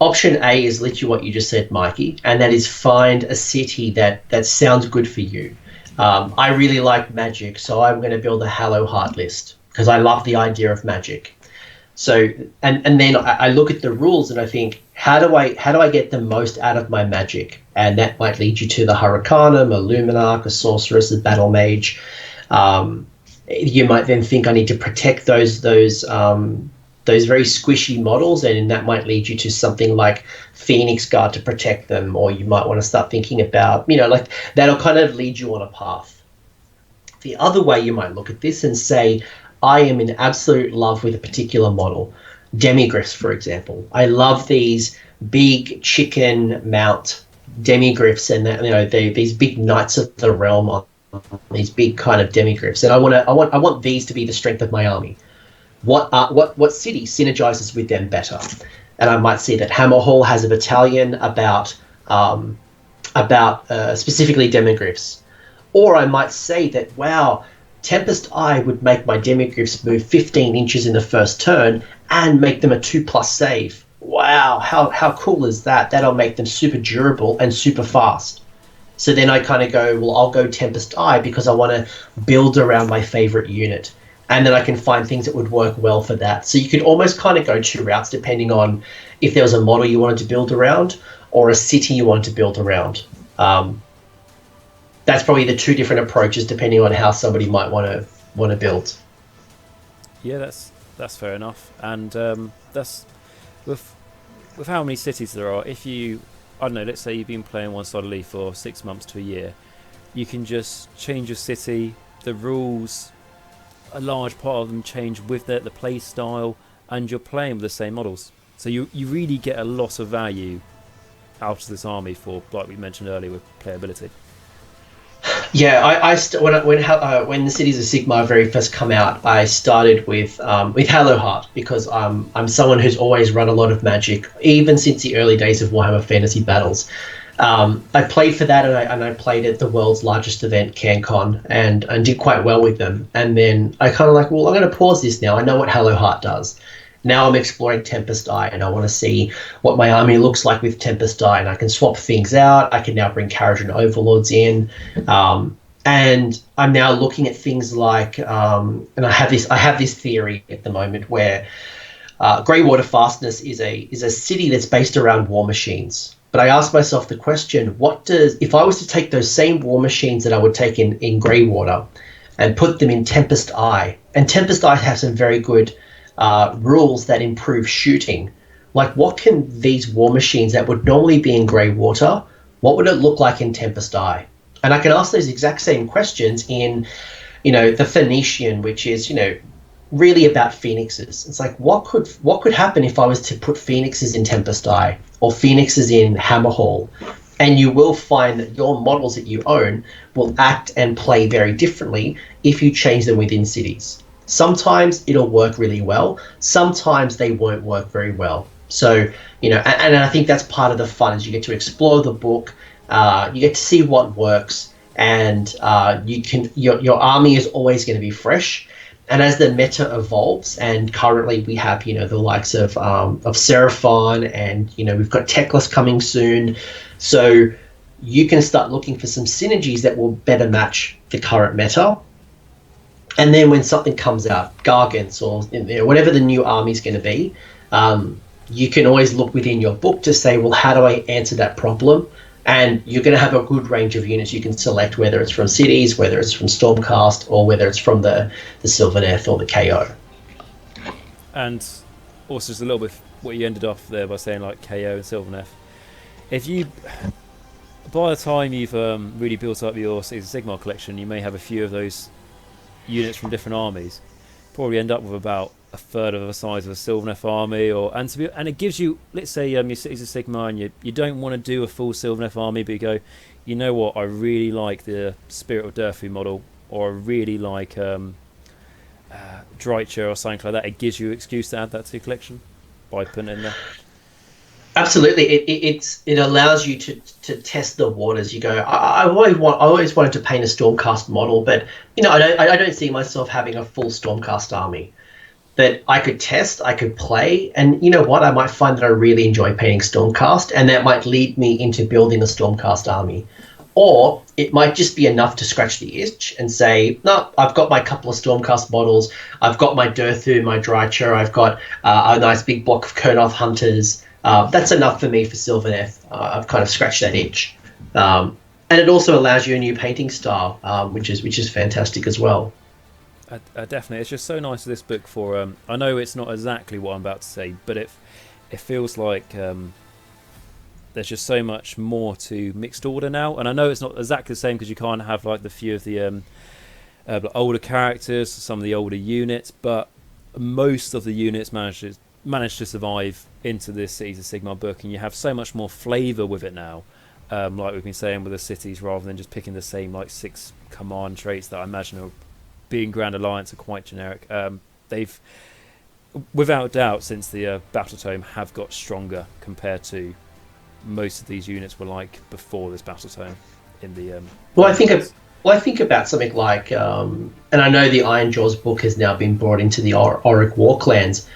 Option A is literally what you just said, Mikey, and that is find a city that sounds good for you. I really like magic, so I'm going to build a Hallowheart list, because I love the idea of magic. So, and then I look at the rules and I think, how do I get the most out of my magic? And that might lead you to the Hurricanum, a Luminarch, a Sorceress, a Battle Mage. You might then think I need to protect those very squishy models, and that might lead you to something like Phoenix Guard to protect them, or you might want to start thinking about, like that'll kind of lead you on a path. The other way you might look at this and say, I am in absolute love with a particular model. Demigryphs, for example. I love these big chicken mount Demigryphs, and these big knights of the realm on these big kind of Demigryphs, and I want these to be the strength of my army. What city synergizes with them better? And I might see that Hammer Hall has a battalion about specifically Demigryphs, or I might say that, wow, Tempest Eye would make my demigryphs move 15 inches in the first turn and make them a 2+ save. Wow, how cool is that? That'll make them super durable and super fast. So then I kind of go, well, I'll go Tempest Eye because I want to build around my favorite unit. And then I can find things that would work well for that. So you could almost kind of go two routes depending on if there was a model you wanted to build around or a city you wanted to build around. That's probably the two different approaches depending on how somebody might want to build. Yeah, that's fair enough. And that's with how many cities there are. If you, I don't know, let's say you've been playing one solidly for 6 months to a year, you can just change your city. The rules, a large part of them change with the play style, and you're playing with the same models. So you really get a lot of value out of this army for, like we mentioned earlier, with playability. Yeah, when the Cities of Sigmar very first come out, I started with Hallowheart because I'm someone who's always run a lot of Magic, even since the early days of Warhammer Fantasy Battles. I played for that, and I played at the world's largest event, CanCon, and did quite well with them. And then I kind of like, well, I'm going to pause this now. I know what Hallowheart does. Now I'm exploring Tempest Eye, and I want to see what my army looks like with Tempest Eye, and I can swap things out. I can now bring Kharadron Overlords in, and I'm now looking at things like, and I have this theory at the moment where Greywater Fastness is a city that's based around war machines. But I asked myself the question: if I was to take those same war machines that I would take in Greywater and put them in Tempest Eye, and Tempest Eye has some very good rules that improve shooting. Like, what can these war machines that would normally be in Greywater, what would it look like in Tempest Eye? And I can ask those exact same questions in, the Phoenician, which is, really about phoenixes. It's like, what could happen if I was to put phoenixes in Tempest Eye or phoenixes in Hammerhall? And you will find that your models that you own will act and play very differently if you change them within cities. Sometimes it'll work really well. Sometimes they won't work very well. So, and I think that's part of the fun, is you get to explore the book, you get to see what works, and your army is always going to be fresh. And as the meta evolves, and currently we have, the likes of Seraphon, and, we've got Teclis coming soon. So you can start looking for some synergies that will better match the current meta. And then when something comes out, Gargants or whatever the new army is going to be, you can always look within your book to say, well, how do I answer that problem? And you're going to have a good range of units you can select, whether it's from cities, whether it's from Stormcast, or whether it's from the Sylvaneth or the KO. And also just a little bit what you ended off there by saying, like KO and Sylvaneth. If you, by the time you've really built up your Cities of Sigmar collection, you may have a few of those units from different armies. Probably end up with about a third of the size of a Sylvaneth army, and it gives you, let's say your Cities of Sigmar, and you don't want to do a full Sylvaneth army, but you go, you know what, I really like the Spirit of Durthu model, or I really like Drycher or something like that. It gives you an excuse to add that to your collection by putting it in there. Absolutely, it allows you to test the waters. You go, I always wanted to paint a Stormcast model, but I don't see myself having a full Stormcast army that I could test, I could play, and you know what? I might find that I really enjoy painting Stormcast, and that might lead me into building a Stormcast army. Or it might just be enough to scratch the itch and say, no, I've got my couple of Stormcast models, I've got my Durthu, my Drycher, I've got a nice big block of Kurnoth Hunters. That's enough for me for Sylvaneth. I've kind of scratched that itch. And it also allows you a new painting style, which is fantastic as well. Definitely, it's just so nice of this book for. I know it's not exactly what I'm about to say, but it feels like there's just so much more to Mixed Order now. And I know it's not exactly the same because you can't have like the few of the older characters, some of the older units, but most of the units managed to survive into this Cities of Sigmar book, and you have so much more flavour with it now. Like we've been saying with the cities, rather than just picking the same like 6 command traits that I imagine are being Grand Alliance are quite generic. They've, without doubt, since the Battle Tome, have got stronger compared to most of these units were like before this Battle Tome. In the I think about something like and I know the Iron Jaws book has now been brought into the Auric Warclans,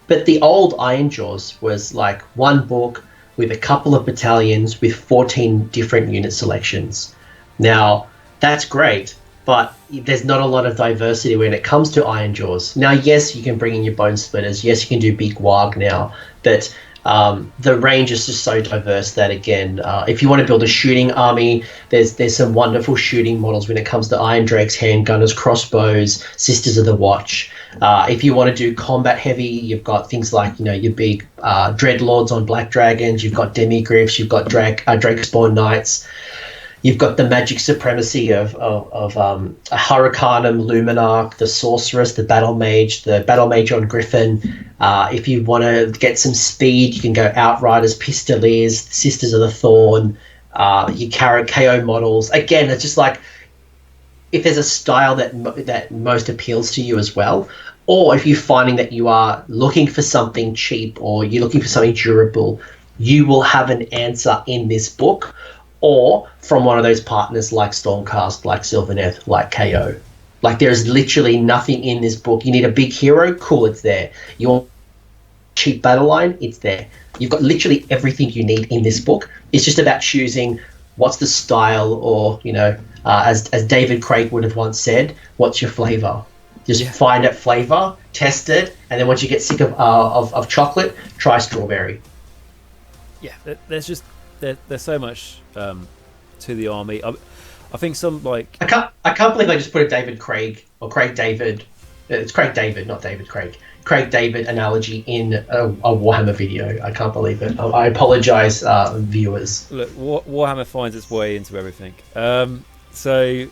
but the old Iron Jaws was like one book with a couple of battalions with 14 different unit selections. Now, that's great, but there's not a lot of diversity when it comes to Iron Jaws. Now, yes, you can bring in your Bone Splitters. Yes, you can do Big Warg now, but the range is just so diverse that, again, if you want to build a shooting army, there's some wonderful shooting models when it comes to Iron Drakes, Handgunners, Crossbows, Sisters of the Watch. If you want to do combat heavy, you've got things like, your big Dreadlords on Black Dragons, you've got Demigryphs, you've got Drakespawn Knights. You've got the magic supremacy of Hurricanum, Luminarch, the Sorceress, the Battle Mage on Griffin. If you want to get some speed, you can go Outriders, Pistoliers, Sisters of the Thorn, your KO models. Again, it's just like, if there's a style that most appeals to you as well, or if you're finding that you are looking for something cheap or you're looking for something durable, you will have an answer in this book, or from one of those partners like Stormcast, like Sylvaneth, like KO. Like, there's literally nothing in this book. You need a big hero? Cool, it's there. You want cheap battle line? It's there. You've got literally everything you need in this book. It's just about choosing what's the style, or, as David Craig would have once said, what's your flavor? Just find that flavor, test it, and then once you get sick of chocolate, try strawberry. Yeah, there's so much to the army. I think some, like, I can't believe I just put a David Craig or Craig David. It's Craig David, not David Craig. Craig David analogy in a Warhammer video. I can't believe it. I apologize, viewers. Look, Warhammer finds its way into everything. So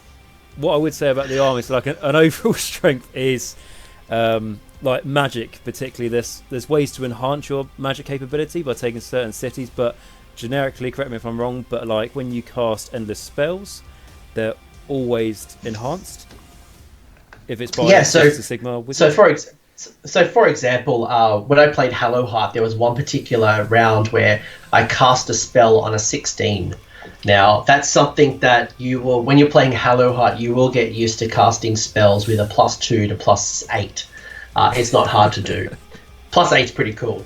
what I would say about the army, so like an overall strength is like magic, particularly. There's ways to enhance your magic capability by taking certain cities, but generically, correct me if I'm wrong, but like when you cast endless spells, they're always enhanced. If it's by Cities of Sigmar wizard. So for example, when I played Hallowheart, there was one particular round where I cast a spell on a 16. Now, that's something that when you're playing Hallowheart, you will get used to casting spells with a +2 to +8. It's not hard to do. +8 is pretty cool.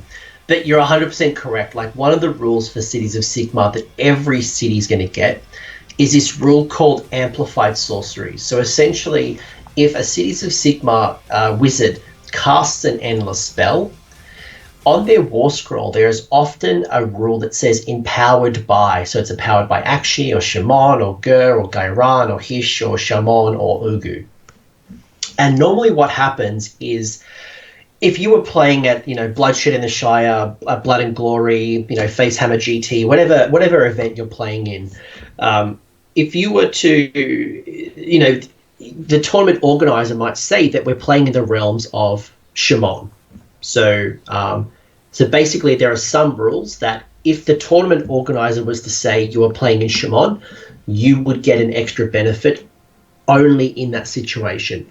But you're 100% correct. Like, one of the rules for Cities of Sigmar that every city is going to get is this rule called Amplified Sorceries. So essentially, if a Cities of Sigmar wizard casts an endless spell, on their war scroll, there is often a rule that says empowered by. So it's empowered by Akshi or Shaman or Gur or Gairan or Hish or Shaman or Ugu. And normally what happens is, if you were playing at, Bloodshed in the Shire, Blood and Glory, Facehammer GT, whatever event you're playing in, if you were to, the tournament organizer might say that we're playing in the realms of Shaman. So basically, there are some rules that if the tournament organizer was to say you are playing in Shaman, you would get an extra benefit only in that situation.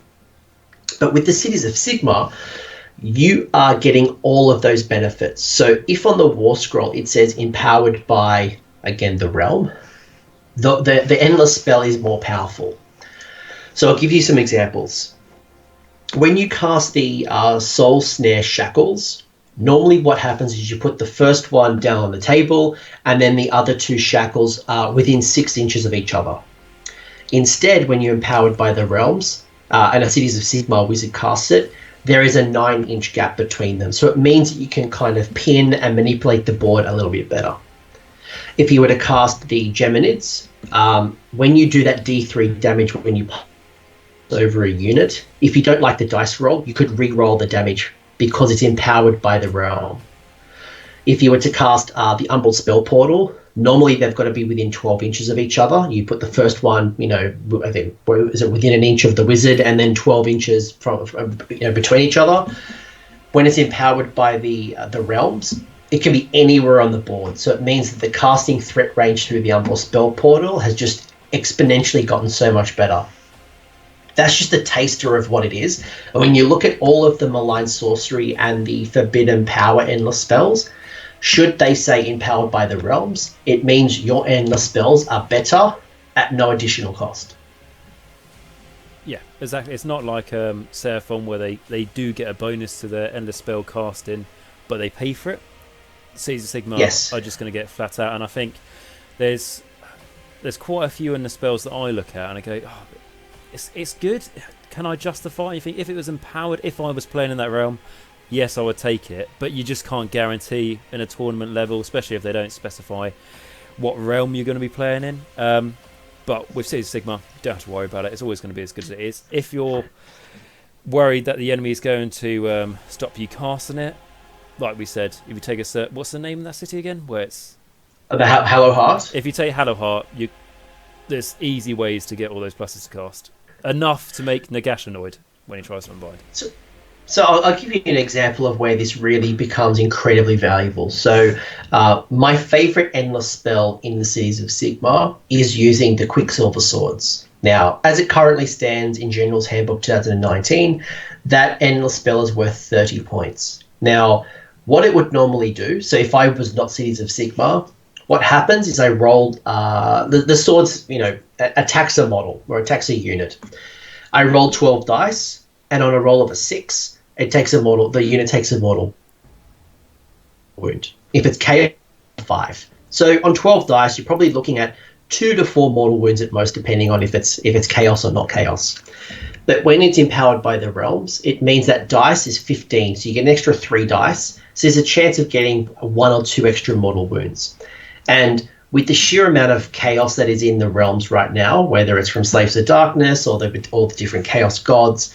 But with the Cities of Sigmar, you are getting all of those benefits. So if on the war scroll it says empowered by, again, the realm, the endless spell is more powerful. So I'll give you some examples. When you cast the Soul Snare Shackles, normally what happens is you put the first one down on the table, and then the other two shackles are within 6 inches of each other. Instead, when you're empowered by the realms, and a Cities of Sigmar wizard casts it, there is a 9-inch gap between them. So it means that you can kind of pin and manipulate the board a little bit better. If you were to cast the Geminids, when you do that D3 damage when you pass over a unit, if you don't like the dice roll, you could re-roll the damage because it's empowered by the realm. If you were to cast the Umbral Spell Portal, normally they've got to be within 12 inches of each other. You put the first one, I think, is it within an inch of the wizard, and then 12 inches from between each other. When it's empowered by the realms, it can be anywhere on the board. So it means that the casting threat range through the Umbral Spell Portal has just exponentially gotten so much better. That's just a taster of what it is. And when you look at all of the Malign Sorcery and the Forbidden Power endless spells, should they say empowered by the realms, it means your endless spells are better at no additional cost. Yeah, exactly. It's not like Seraphon where they do get a bonus to their endless spell casting, but they pay for it. Cities of Sigmar Yes. are just going to get flat out, and I think there's quite a few in the spells that I look at and I go, oh, it's good. Can I justify? You think if it was empowered, if I was playing in that realm, yes, I would take it. But you just can't guarantee in a tournament level, especially if they don't specify what realm you're going to be playing in. But with Cities of Sigmar, you don't have to worry about it. It's always going to be as good as it is. If you're worried that the enemy is going to stop you casting it, like we said, if you take a what's the name of that city again? Where it's The Hallow Heart. if you take Hallow Heart, there's easy ways to get all those pluses to cast. Enough to make Nagash annoyed when he tries to unbind. So I'll give you an example of where this really becomes incredibly valuable. So my favorite endless spell in the Cities of Sigmar is using the Quicksilver Swords. Now, as it currently stands in General's Handbook 2019, that endless spell is worth 30 points. Now, what it would normally do, so if I was not Cities of Sigmar, what happens is I rolled the swords, attacks a model or attacks a unit. I roll 12 dice, and on a roll of a 6, the unit takes a mortal wound. If it's chaos, 5. So on 12 dice, you're probably looking at 2 to 4 mortal wounds at most, depending on if it's chaos or not chaos. But when it's empowered by the realms, it means that dice is 15, so you get an extra 3 dice. So there's a chance of getting 1 or 2 extra mortal wounds. And with the sheer amount of chaos that is in the realms right now, whether it's from Slaves of Darkness or all the different chaos gods,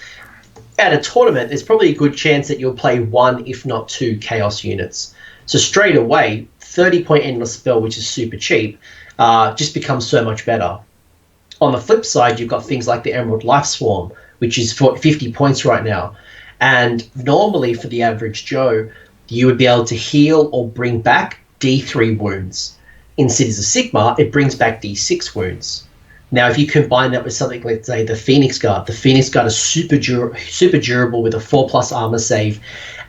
at a tournament, there's probably a good chance that you'll play 1, if not 2, chaos units. So straight away, 30-point endless spell, which is super cheap, just becomes so much better. On the flip side, you've got things like the Emerald Life Swarm, which is for 50 points right now. And normally for the average Joe, you would be able to heal or bring back D3 wounds. In Cities of Sigmar, it brings back D6 wounds. Now, if you combine that with something, let's say, the Phoenix Guard is super durable with a 4+ armor save,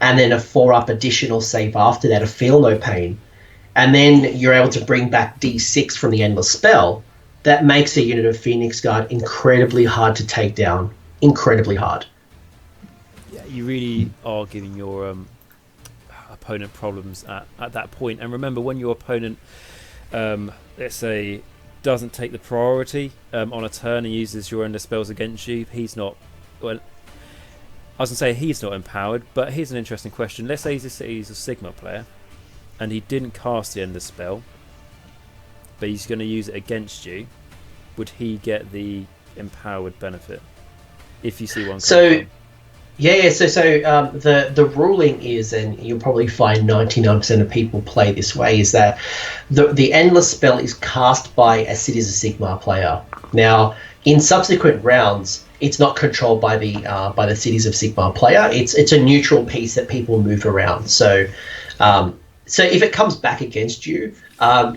and then a 4-up additional save after that, a Feel No Pain. And then you're able to bring back D6 from the Endless Spell. That makes a unit of Phoenix Guard incredibly hard to take down. Incredibly hard. Yeah, you really are giving your opponent problems at that point. And remember, when your opponent, let's say, doesn't take the priority on a turn and uses your endless spells against you, he's not, well, I was going to say he's not empowered, but here's an interesting question. Let's say he's a Sigmar player and he didn't cast the endless spell, but he's going to use it against you. Would he get the empowered benefit? If you see one. So the ruling is, and you'll probably find 99% of people play this way, is that the endless spell is cast by a Cities of Sigmar player. Now, in subsequent rounds, it's not controlled by the Cities of Sigmar player. It's a neutral piece that people move around. So if it comes back against you,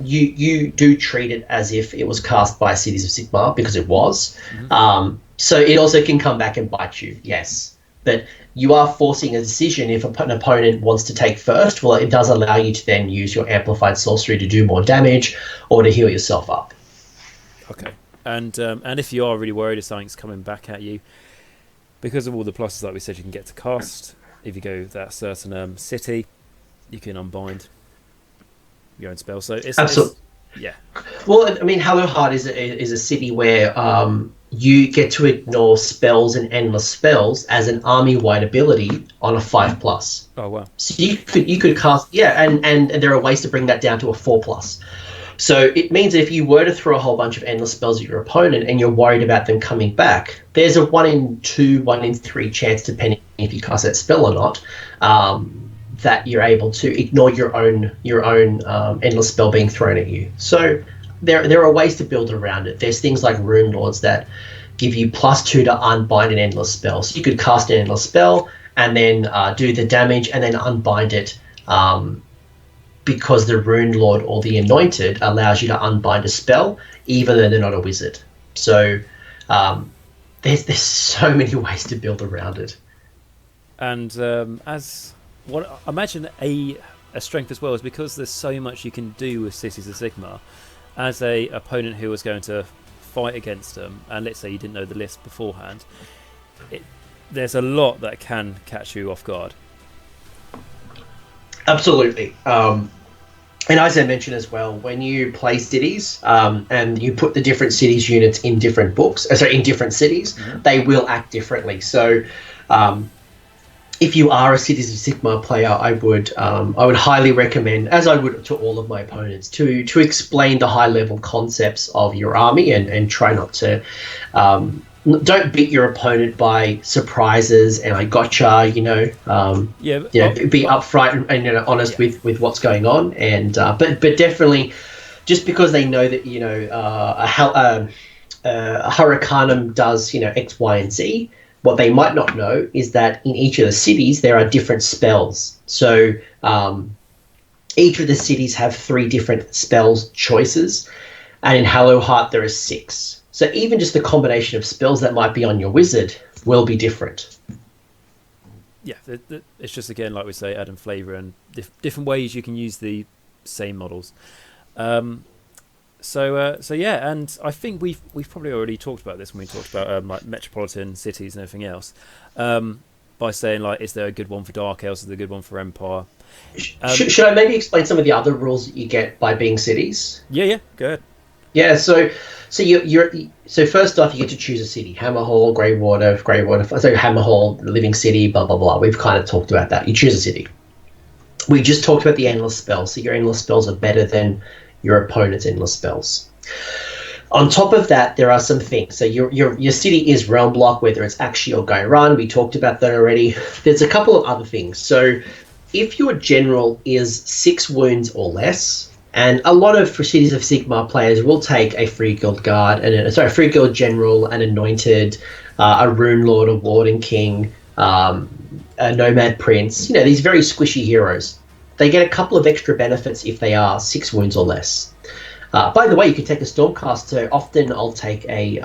you do treat it as if it was cast by Cities of Sigmar, because it was. Mm-hmm. So it also can come back and bite you, yes. But you are forcing a decision if an opponent wants to take first. Well, it does allow you to then use your amplified sorcery to do more damage or to heal yourself up. Okay. And if you are really worried if something's coming back at you, because of all the pluses, like we said, you can get to cast. If you go that certain city, you can unbind your own spell. So it's absolutely. Yeah. Well, I mean, Hallow Heart is a city where you get to ignore spells and endless spells as an army-wide ability on a 5+. Oh wow! So you could cast, and there are ways to bring that down to a 4+. So it means that if you were to throw a whole bunch of endless spells at your opponent and you're worried about them coming back, there's a 1 in 2, 1 in 3 chance, depending if you cast that spell or not, that you're able to ignore your own endless spell being thrown at you. So there are ways to build around it. There's things like Rune Lords that give you +2 to unbind an endless spell. So you could cast an endless spell and then do the damage and then unbind it, because the Rune Lord or the Anointed allows you to unbind a spell even though they're not a wizard. So there's so many ways to build around it. And I imagine a strength as well is because there's so much you can do with Cities of Sigmar. As a opponent who was going to fight against them, and let's say you didn't know the list beforehand, there's a lot that can catch you off guard. Absolutely. And as I mentioned as well, when you play cities and you put the different cities units in different books, in different cities, they will act differently. So if you are a Cities of Sigmar player, I would highly recommend, as I would to all of my opponents, to explain the high level concepts of your army and try not to don't beat your opponent by surprises and I gotcha, be upfront and honest with what's going on, and but definitely, just because they know that a Hurricanum does X, Y, and Z, what they might not know is that in each of the cities there are different spells. So each of the cities have 3 different spells choices, and in Hallowheart there are 6. So even just the combination of spells that might be on your wizard will be different. Yeah, it's just, again, like we say, adding flavour and different ways you can use the same models. So yeah, and I think we've probably already talked about this when we talked about like metropolitan cities and everything else. By saying, like, is there a good one for Dark Elves? Is there a good one for Empire? Should I maybe explain some of the other rules that you get by being cities? Yeah, go ahead. Yeah, so first off, you get to choose a city: Hammerhall, Greywater. So Hammerhall, Living City, blah blah blah. We've kind of talked about that. You choose a city. We just talked about the endless spells. So your endless spells are better than your opponent's endless spells. On top of that, there are some things. So your city is realm block, whether it's Axii or Gairan. We talked about that already. There's a couple of other things. So if your general is 6 wounds or less. And a lot of Cities of Sigmar players will take a Free Guild Guard, Free Guild General, an Anointed, a Rune Lord, a Warden King, a Nomad Prince. These very squishy heroes. They get a couple of extra benefits if they are 6 wounds or less. By the way, you can take a Stormcaster. Often I'll take a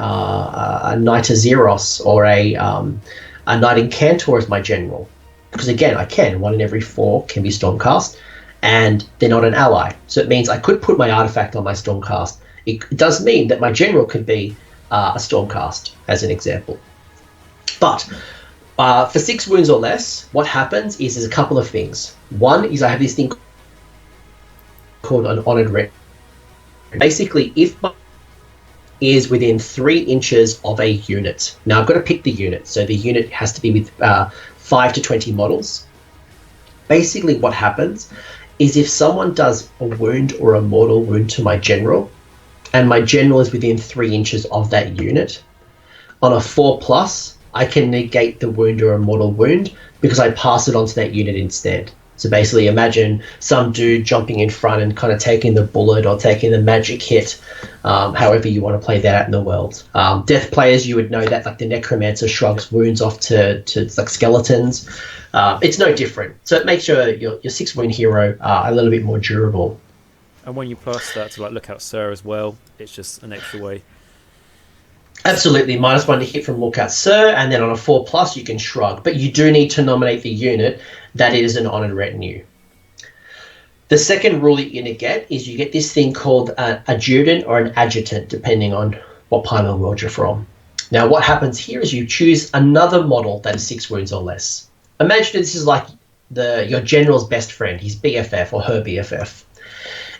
Knight of Xeros or a Knight Incantor as my general, because again, I can. 1 in every 4 can be Stormcast. And they're not an ally. So it means I could put my artifact on my Stormcast. It does mean that my general could be a Stormcast, as an example. But for 6 wounds or less, what happens is there's a couple of things. One is I have this thing called an Honoured Ret. Basically, if my is within 3 inches of a unit. Now, I've got to pick the unit. So the unit has to be with 5 to 20 models. Basically, what happens is if someone does a wound or a mortal wound to my general, and my general is within 3 inches of that unit, on a 4+, I can negate the wound or a mortal wound because I pass it onto that unit instead. So basically, imagine some dude jumping in front and kind of taking the bullet or taking the magic hit, however you want to play that out in the world. Death players, you would know that, like the Necromancer shrugs wounds off to like skeletons. It's no different. So it makes your 6 wound hero a little bit more durable. And when you plus that to like Lookout Sir as well, it's just an extra way. Absolutely, -1 to hit from Lookout Sir, and then on a 4+, you can shrug. But you do need to nominate the unit that is an honoured retinue. The second rule that you're going to get is you get this thing called an adjutant or an adjutant, depending on what part of the world you're from. Now, what happens here is you choose another model that is 6 wounds or less. Imagine this is like your general's best friend, his BFF or her BFF.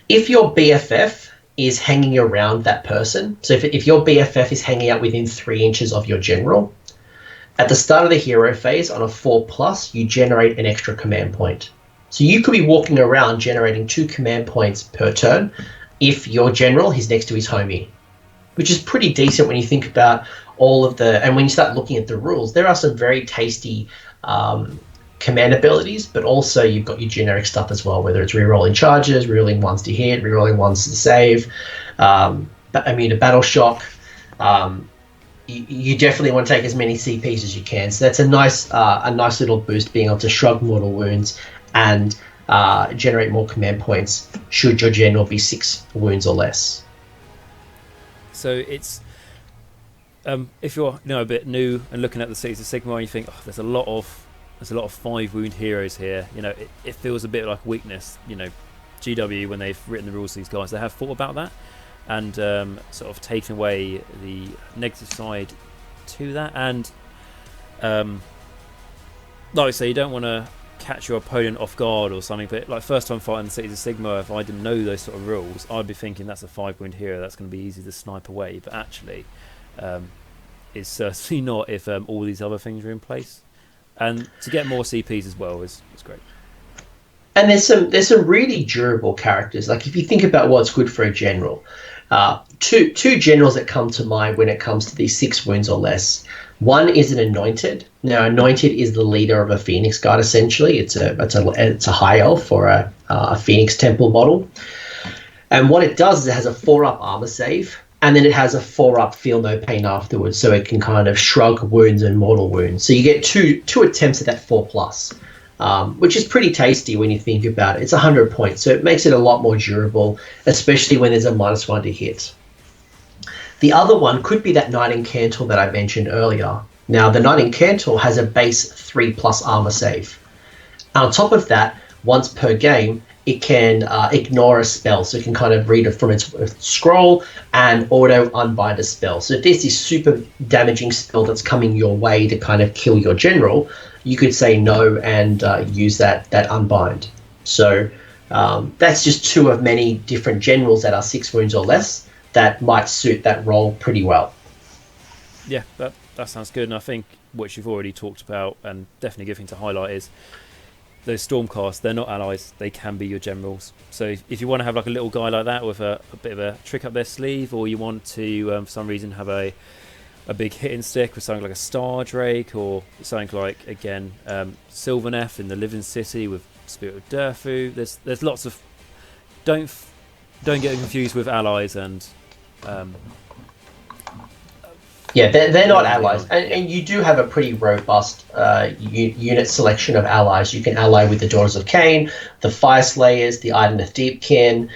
If your BFF is hanging around that person, so if your BFF is hanging out within 3 inches of your general, at the start of the hero phase on a 4+, you generate an extra command point. So you could be walking around generating 2 command points per turn if your general is next to his homie, which is pretty decent when you think about all of and when you start looking at the rules, there are some very tasty command abilities, but also you've got your generic stuff as well, whether it's rerolling charges, rerolling 1s to hit, rerolling 1s to save, immune to battle shock. You definitely want to take as many CPs as you can. So that's a nice little boost, being able to shrug mortal wounds and generate more command points should your general be 6 wounds or less. So it's if you're a bit new and looking at the Cities of Sigmar, and you think, oh, there's a lot of 5 wound heroes here. It feels a bit like weakness. GW, when they've written the rules to these guys, they have thought about that. and sort of taking away the negative side to that. And like I say, you don't want to catch your opponent off guard or something, but like first time fighting the Cities of Sigmar, if I didn't know those sort of rules, I'd be thinking that's a 5-point hero, that's going to be easy to snipe away, but actually it's certainly not if all these other things are in place. And to get more CPs as well is great. And there's some really durable characters. Like if you think about what's good for a general, two generals that come to mind when it comes to these 6 wounds or less. One is an Anointed. Now, Anointed is the leader of a Phoenix Guard. Essentially, it's a high elf or a Phoenix Temple model. And what it does is it has a 4-up armor save, and then it has a 4-up feel no pain afterwards, so it can kind of shrug wounds and mortal wounds. So you get two attempts at that 4+, which is pretty tasty when you think about it. It's 100 points, so it makes it a lot more durable, especially when there's a -1 to hit. The other one could be that Knight Incantor that I mentioned earlier. Now, the Knight Incantor has a base 3+ armor save. On top of that, once per game, it can ignore a spell, so it can kind of read it from its scroll and auto unbind a spell. So if there's this super damaging spell that's coming your way to kind of kill your general, you could say no and use that unbind. So that's just 2 of many different generals that are 6 wounds or less that might suit that role pretty well. Yeah, that sounds good. And I think what you've already talked about, and definitely giving to highlight, is those Stormcasts, they're not allies, they can be your generals. So if you want to have like a little guy like that with a bit of a trick up their sleeve, or you want to for some reason have a big hitting stick with something like a Star Drake, or something like, again, Sylvaneth in the Living City with Spirit of Durthu, there's lots of... Don't get confused with allies and... yeah, they're not allies, and you do have a pretty robust unit selection of allies. You can ally with the Daughters of Cain, the Fire Slayers, the Ideneth Deepkin.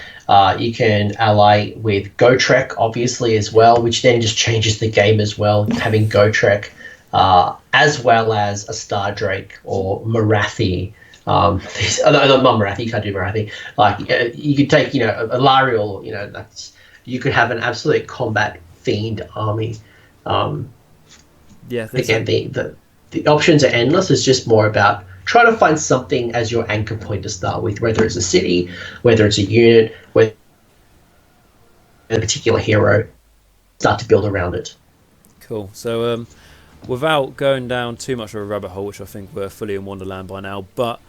You can ally with Gotrek, obviously, as well, which then just changes the game as well, having Gotrek, as well as a Star Drake or Marathi. Not Marathi, you can't do Marathi. Like, you could take, a Lariel, you could have an absolute combat fiend army. Again, the options are endless. It's just more about trying to find something as your anchor point to start with, whether it's a city, whether it's a unit, whether a particular hero, start to build around it. Cool. So without going down too much of a rabbit hole, which I think we're fully in Wonderland by now, but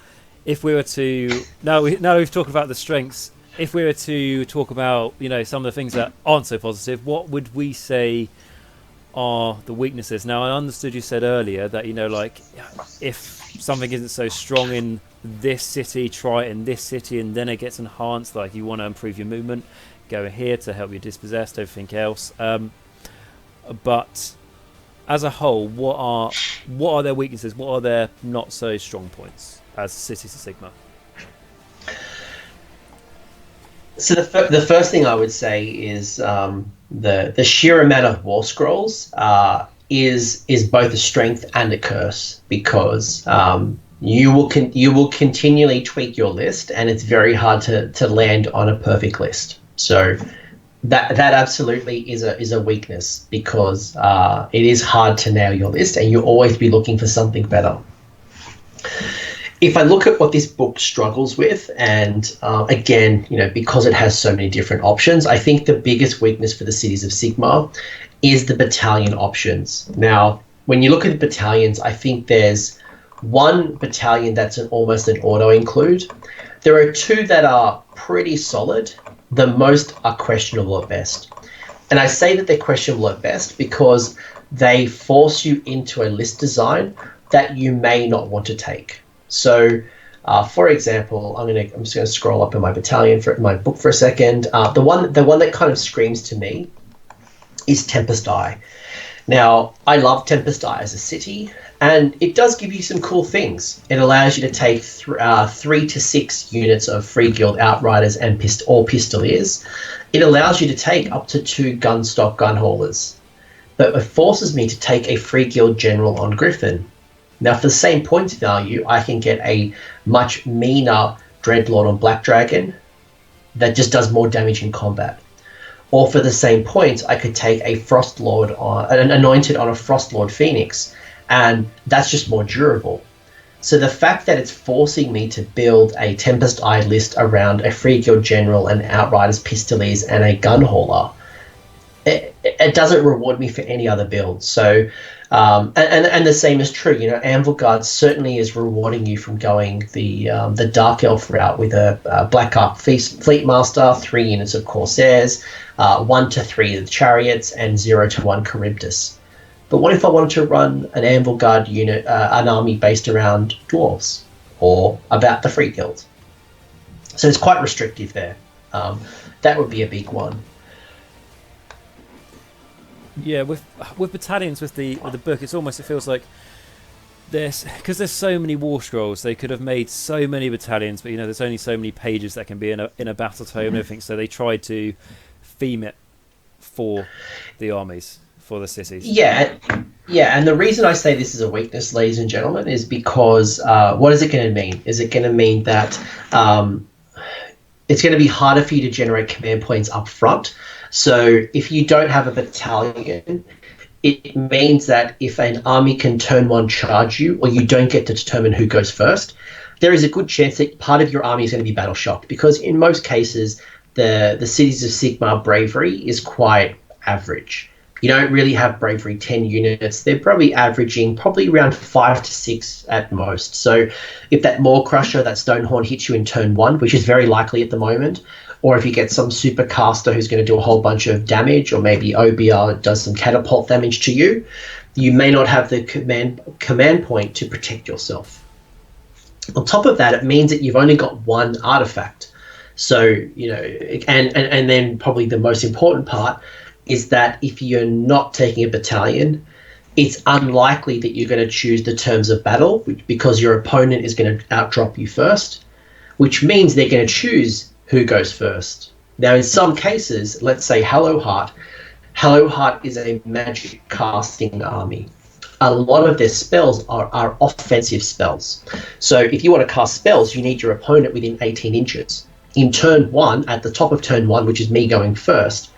if we were to now we've talked about the strengths, if we were to talk about some of the things that aren't so positive, what would we say are the weaknesses? Now, I understood you said earlier that like if something isn't so strong in this city, try it in this city, and then it gets enhanced. Like, you want to improve your movement, go here to help you dispossessed, everything else. But as a whole, what are their weaknesses? What are their not so strong points as Cities of Sigmar? So the first thing I would say is the sheer amount of war scrolls is both a strength and a curse, because you will continually tweak your list, and it's very hard to land on a perfect list. So that absolutely is a weakness, because it is hard to nail your list, and you'll always be looking for something better. If I look at what this book struggles with, and again, because it has so many different options, I think the biggest weakness for the Cities of Sigmar is the battalion options. Now, when you look at the battalions, I think there's one battalion that's almost an auto-include. There are 2 that are pretty solid. The most are questionable at best. And I say that they're questionable at best because they force you into a list design that you may not want to take. So, for example, I'm just going to scroll up in my battalion for my book for a second. The one that kind of screams to me is Tempest Eye. Now, I love Tempest Eye as a city, and it does give you some cool things. It allows you to take 3 to 6 units of Free Guild Outriders and Pistoliers. It allows you to take up to 2 Gunstock Gun Haulers, but it forces me to take a Free Guild General on Griffin. Now, for the same points value, I can get a much meaner Dreadlord on Black Dragon that just does more damage in combat. Or for the same points, I could take a Frost Lord on an Anointed on a Frost Lord Phoenix, and that's just more durable. So the fact that it's forcing me to build a Tempest Eye list around a Free Guild General, and Outriders Pistoles, and a Gun Hauler, it doesn't reward me for any other build. So, and the same is true. You know, Anvil Guard certainly is rewarding you from going the Dark Elf route with a Black Ark Fleet Master, 3 units of Corsairs, 1 to 3 of the Chariots, and 0 to 1 Charybdis. But what if I wanted to run an Anvil Guard unit, an army based around Dwarves, or about the Free Guild? So it's quite restrictive there. That would be a big one. Yeah, with Battalions, with the book, it feels like because there's so many war scrolls, they could have made so many battalions, but you know, there's only so many pages that can be in a battle tome and everything. So they tried to theme it for the armies, for the cities. Yeah, and the reason I say this is a weakness, ladies and gentlemen, is because what is it going to mean? Is it going to mean that it's going to be harder for you to generate command points up front? So if you don't have a battalion, it means that if an army can turn 1 charge you, or you don't get to determine who goes first, there is a good chance that part of your army is going to be battle shocked, because in most cases the Cities of Sigmar bravery is quite average. You don't really have bravery 10 units. They're probably averaging around 5 to 6 at most. So if that Maw Crusher, that Stonehorn, hits you in turn 1, which is very likely at the moment, or if you get some super caster who's going to do a whole bunch of damage, or maybe OBR does some catapult damage to you, you may not have the command point to protect yourself. On top of that, it means that you've only got 1 artifact. So, you know, and then probably the most important part is that if you're not taking a battalion, it's unlikely that you're going to choose the terms of battle, because your opponent is going to outdrop you first, which means they're going to choose who goes first. Now, in some cases, let's say Hallowheart is a magic casting army. A lot of their spells are offensive spells. So if you want to cast spells, you need your opponent within 18 inches. In turn 1, at the top of turn 1, which is me going first,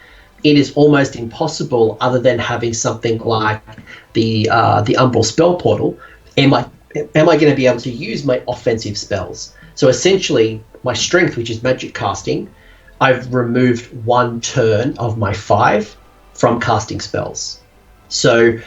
it is almost impossible, other than having something like the Umbral Spell Portal, am I going to be able to use my offensive spells? So essentially, my strength, which is magic casting, I've removed 1 turn of my 5 from casting spells. So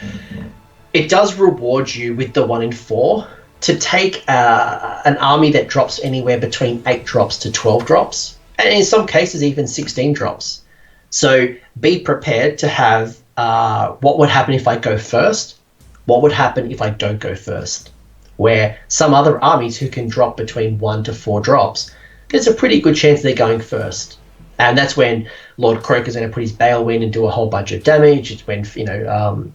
it does reward you with the 1 in 4 to take an army that drops anywhere between 8 drops to 12 drops, and in some cases even 16 drops. So be prepared to have what would happen if I go first, what would happen if I don't go first, where some other armies who can drop between 1 to 4 drops, there's a pretty good chance they're going first. And that's when Lord Croaker's going to put his Balewind and do a whole bunch of damage. It's when, you know,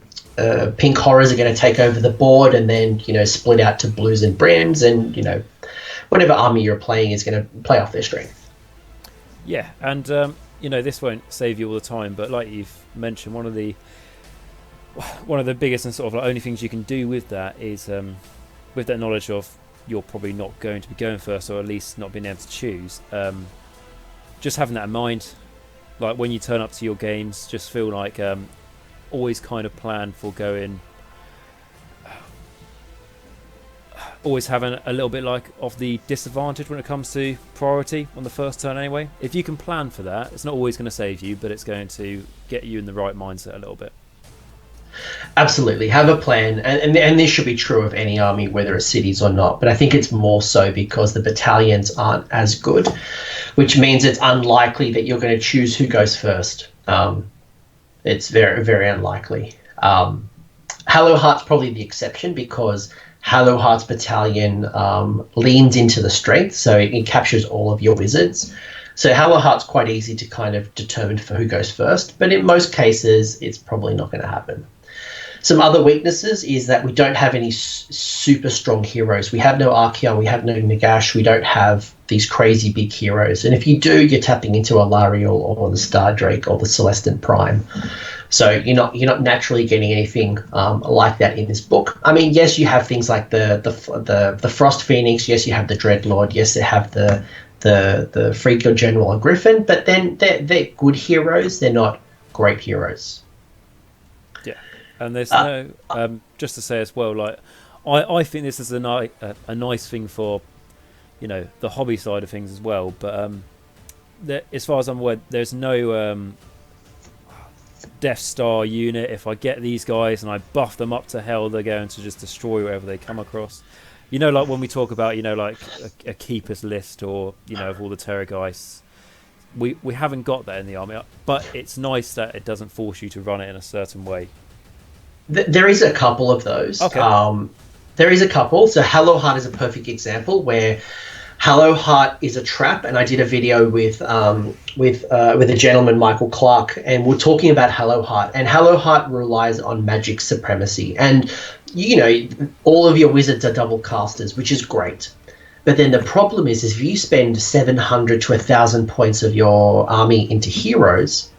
Pink Horrors are going to take over the board, and then, you know, split out to Blues and Brims, and, you know, whatever army you're playing is going to play off their strength. Yeah, and you know, this won't save you all the time, but like you've mentioned, one of the biggest and sort of like only things you can do with that is with that knowledge of you're probably not going to be going first, or at least not being able to choose, just having that in mind, like when you turn up to your games, just feel like always kind of plan for going, always having a little bit like of the disadvantage when it comes to priority on the first turn anyway. If you can plan for that, it's not always going to save you, but it's going to get you in the right mindset a little bit. Absolutely, have a plan, and this should be true of any army, whether it's cities or not, but I think it's more so because the battalions aren't as good, which means it's unlikely that you're going to choose who goes first. It's very, very unlikely. Hallowheart's probably the exception, because Hallowheart's battalion leans into the strength, so it captures all of your wizards. So Hallowheart's quite easy to kind of determine for who goes first, but in most cases, it's probably not going to happen. Some other weaknesses is that we don't have any super strong heroes. We have no Archeon, we have no Nagash, we don't have these crazy big heroes. And if you do, you're tapping into a Lariel or the Star Drake or the Celestin Prime. So you're not naturally getting anything like that in this book. I mean, yes, you have things like the Frost Phoenix. Yes, you have the Dreadlord. Yes, they have the the Free Guild General and Griffin, but then they're good heroes. They're not great heroes. Yeah, and there's no just to say as well, like I think this is a nice thing for, you know, the hobby side of things as well. But as far as I'm aware, there's no Death Star unit. If I get these guys and I buff them up to hell, they're going to just destroy wherever they come across. You know, like when we talk about, you know, like a keepers list, or, you know, of all the Terrorgeists, we haven't got that in the army. But it's nice that it doesn't force you to run it in a certain way. There is a couple of those. Okay. There is a couple. So Hallowheart is a perfect example where Hallowheart is a trap, and I did a video with a gentleman, Michael Clark, and we're talking about Hallowheart. And Hallowheart relies on magic supremacy, and you know, all of your wizards are double casters, which is great. But then the problem is if you spend 700 to 1,000 points of your army into heroes,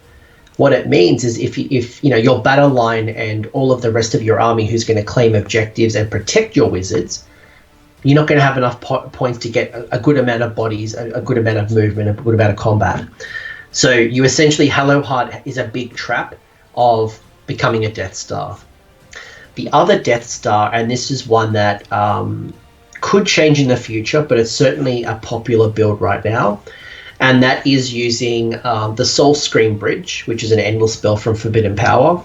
what it means is if you know, your battle line and all of the rest of your army who's going to claim objectives and protect your wizards, you're not going to have enough points to get a good amount of bodies, a good amount of movement, a good amount of combat. So you essentially, Hallowheart is a big trap of becoming a Death Star. The other Death Star, and this is one that could change in the future, but it's certainly a popular build right now, and that is using the Soul Scream Bridge, which is an endless spell from Forbidden Power,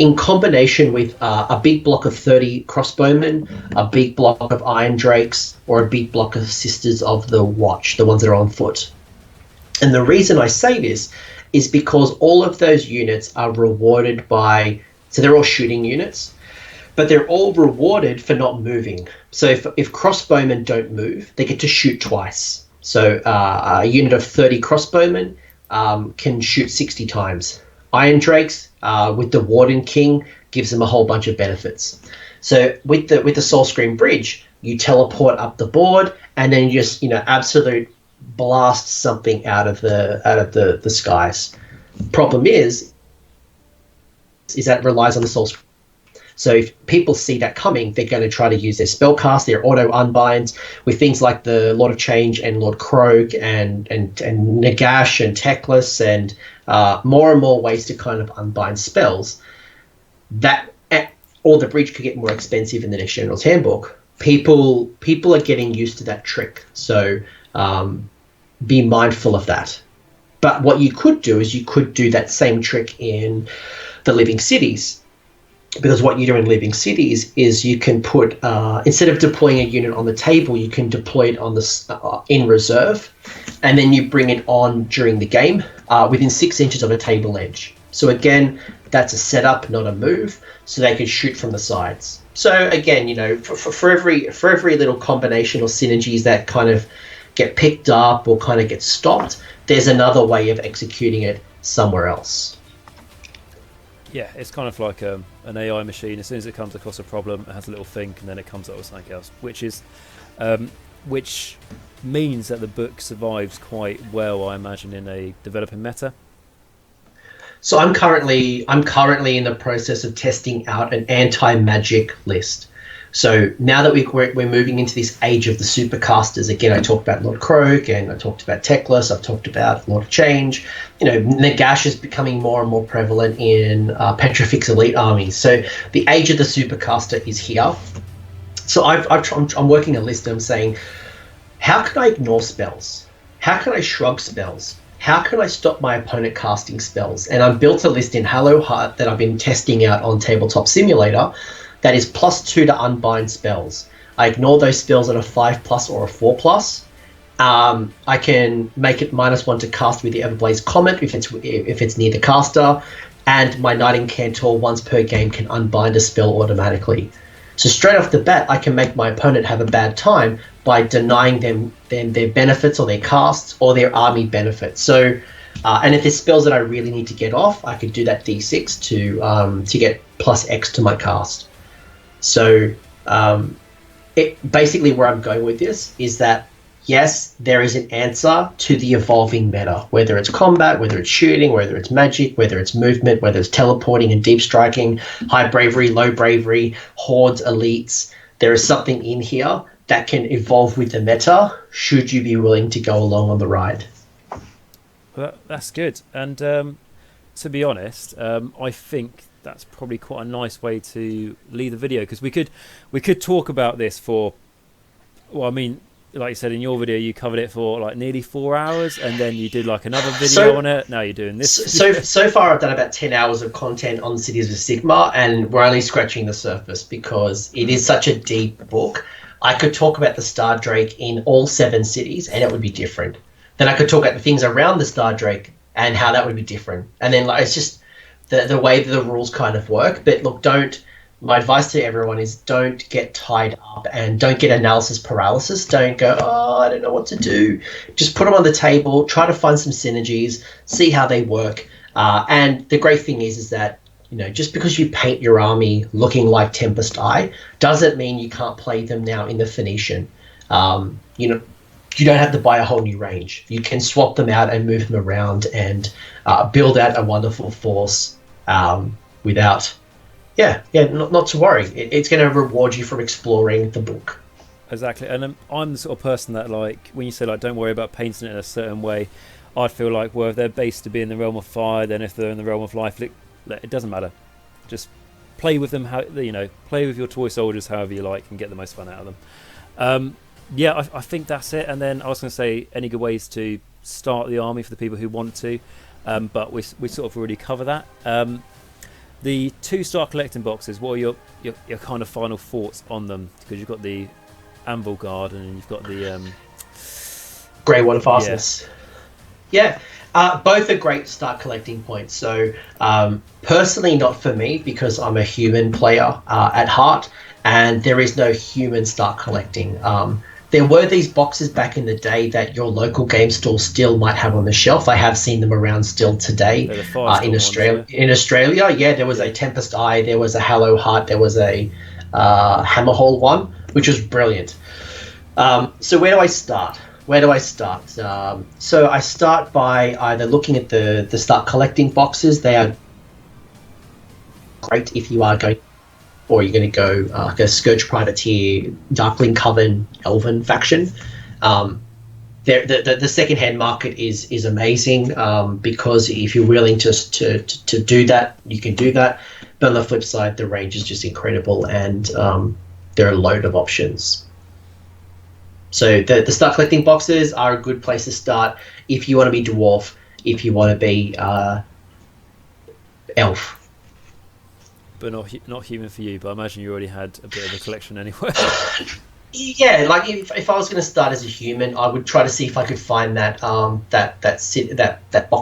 in combination with a big block of 30 crossbowmen, a big block of Iron Drakes, or a big block of Sisters of the Watch, the ones that are on foot. And the reason I say this is because all of those units are rewarded by, so they're all shooting units, but they're all rewarded for not moving. So if crossbowmen don't move, they get to shoot twice. So a unit of 30 crossbowmen can shoot 60 times. Iron Drakes with the Warden King gives them a whole bunch of benefits. So with the Soul Scream Bridge, you teleport up the board, and then you just, you know, absolute blast something out of the skies. Problem is that it relies on the Soul Scream. So if people see that coming, they're going to try to use their spellcast, their auto unbinds with things like the Lord of Change and Lord Krog and Nagash and Teclis and more and more ways to kind of unbind spells. That, or the bridge could get more expensive in the next General's Handbook. People are getting used to that trick, so be mindful of that. But what you could do is you could do that same trick in the Living Cities. Because what you do in Living Cities is you can put, instead of deploying a unit on the table, you can deploy it on the in reserve, and then you bring it on during the game within 6 inches of a table edge. So again, that's a setup, not a move, so they can shoot from the sides. So again, you know, for every little combination or synergies that kind of get picked up or kind of get stopped, there's another way of executing it somewhere else. Yeah, it's kind of like an AI machine. As soon as it comes across a problem, it has a little think, and then it comes up with something else, which means that the book survives quite well, I imagine, in a developing meta. So I'm currently in the process of testing out an anti-magic list. So now that we're moving into this age of the supercasters, again, I talked about Lord Krog, and I talked about Teclis, I've talked about Lord of Change. You know, Nagash is becoming more and more prevalent in Petrifix elite armies. So the age of the supercaster is here. So I'm working a list, and I'm saying, how can I ignore spells? How can I shrug spells? How can I stop my opponent casting spells? And I've built a list in Hallowheart that I've been testing out on Tabletop Simulator that is +2 to unbind spells. I ignore those spells at a 5+ or a 4+. I can make it -1 to cast with the Everblaze Comet if it's near the caster, and my Knight Incantor once per game can unbind a spell automatically. So straight off the bat, I can make my opponent have a bad time by denying them their benefits or their casts or their army benefits. So, and if there's spells that I really need to get off, I could do that D6 to get +X to my cast. So basically where I'm going with this is that, yes, there is an answer to the evolving meta, whether it's combat, whether it's shooting, whether it's magic, whether it's movement, whether it's teleporting and deep striking, high bravery, low bravery, hordes, elites. There is something in here that can evolve with the meta, should you be willing to go along on the ride. Well, that's good. And to be honest, I think that's probably quite a nice way to leave the video, because we could talk about this for, well, I mean, like you said in your video, you covered it for like nearly 4 hours, and then you did like another video on it. Now you're doing this. So far, I've done about 10 hours of content on Cities of Sigmar, and we're only scratching the surface because it is such a deep book. I could talk about the Star Drake in all 7 cities, and it would be different. Then I could talk about the things around the Star Drake and how that would be different. And then like, it's just the way that the rules kind of work. But look, my advice to everyone is don't get tied up and don't get analysis paralysis. Don't go, oh, I don't know what to do. Just put them on the table, try to find some synergies, see how they work. And the great thing is that, you know, just because you paint your army looking like Tempest Eye doesn't mean you can't play them now in the Phoenician. You know, you don't have to buy a whole new range. You can swap them out and move them around and build out a wonderful force without... not to worry. It's going to reward you for exploring the book. Exactly. And I'm the sort of person that, like, when you say, like, don't worry about painting it in a certain way, I'd feel like, well, if they're based to be in the realm of fire, then if they're in the realm of life, it doesn't matter. Just play with them, play with your toy soldiers however you like and get the most fun out of them. I think that's it. And then I was going to say, any good ways to start the army for the people who want to, but we sort of already cover that. The 2-star collecting boxes, what are your kind of final thoughts on them? Because you've got the Anvil Guard and you've got the Greywater Fastness. Yeah. Both are great start collecting points. So personally, not for me, because I'm a human player at heart, and there is no human start collecting. There were these boxes back in the day that your local game store still might have on the shelf. I have seen them around still today in Australia. Ones, in Australia, there was a Tempest Eye, there was a Hallow Heart, there was a Hammerhall one, which was brilliant. So where do I start? So I start by either looking at the start collecting boxes. They are great if you are going, or you're going to go like a Scourge Privateer, Darkling Coven, Elven faction. The second-hand market is amazing because if you're willing to do that, you can do that. But on the flip side, the range is just incredible, and there are a load of options. So the start collecting boxes are a good place to start if you want to be dwarf, if you want to be elf. But not human for you, but I imagine you already had a bit of a collection anyway. Yeah, like if I was going to start as a human, I would try to see if I could find that box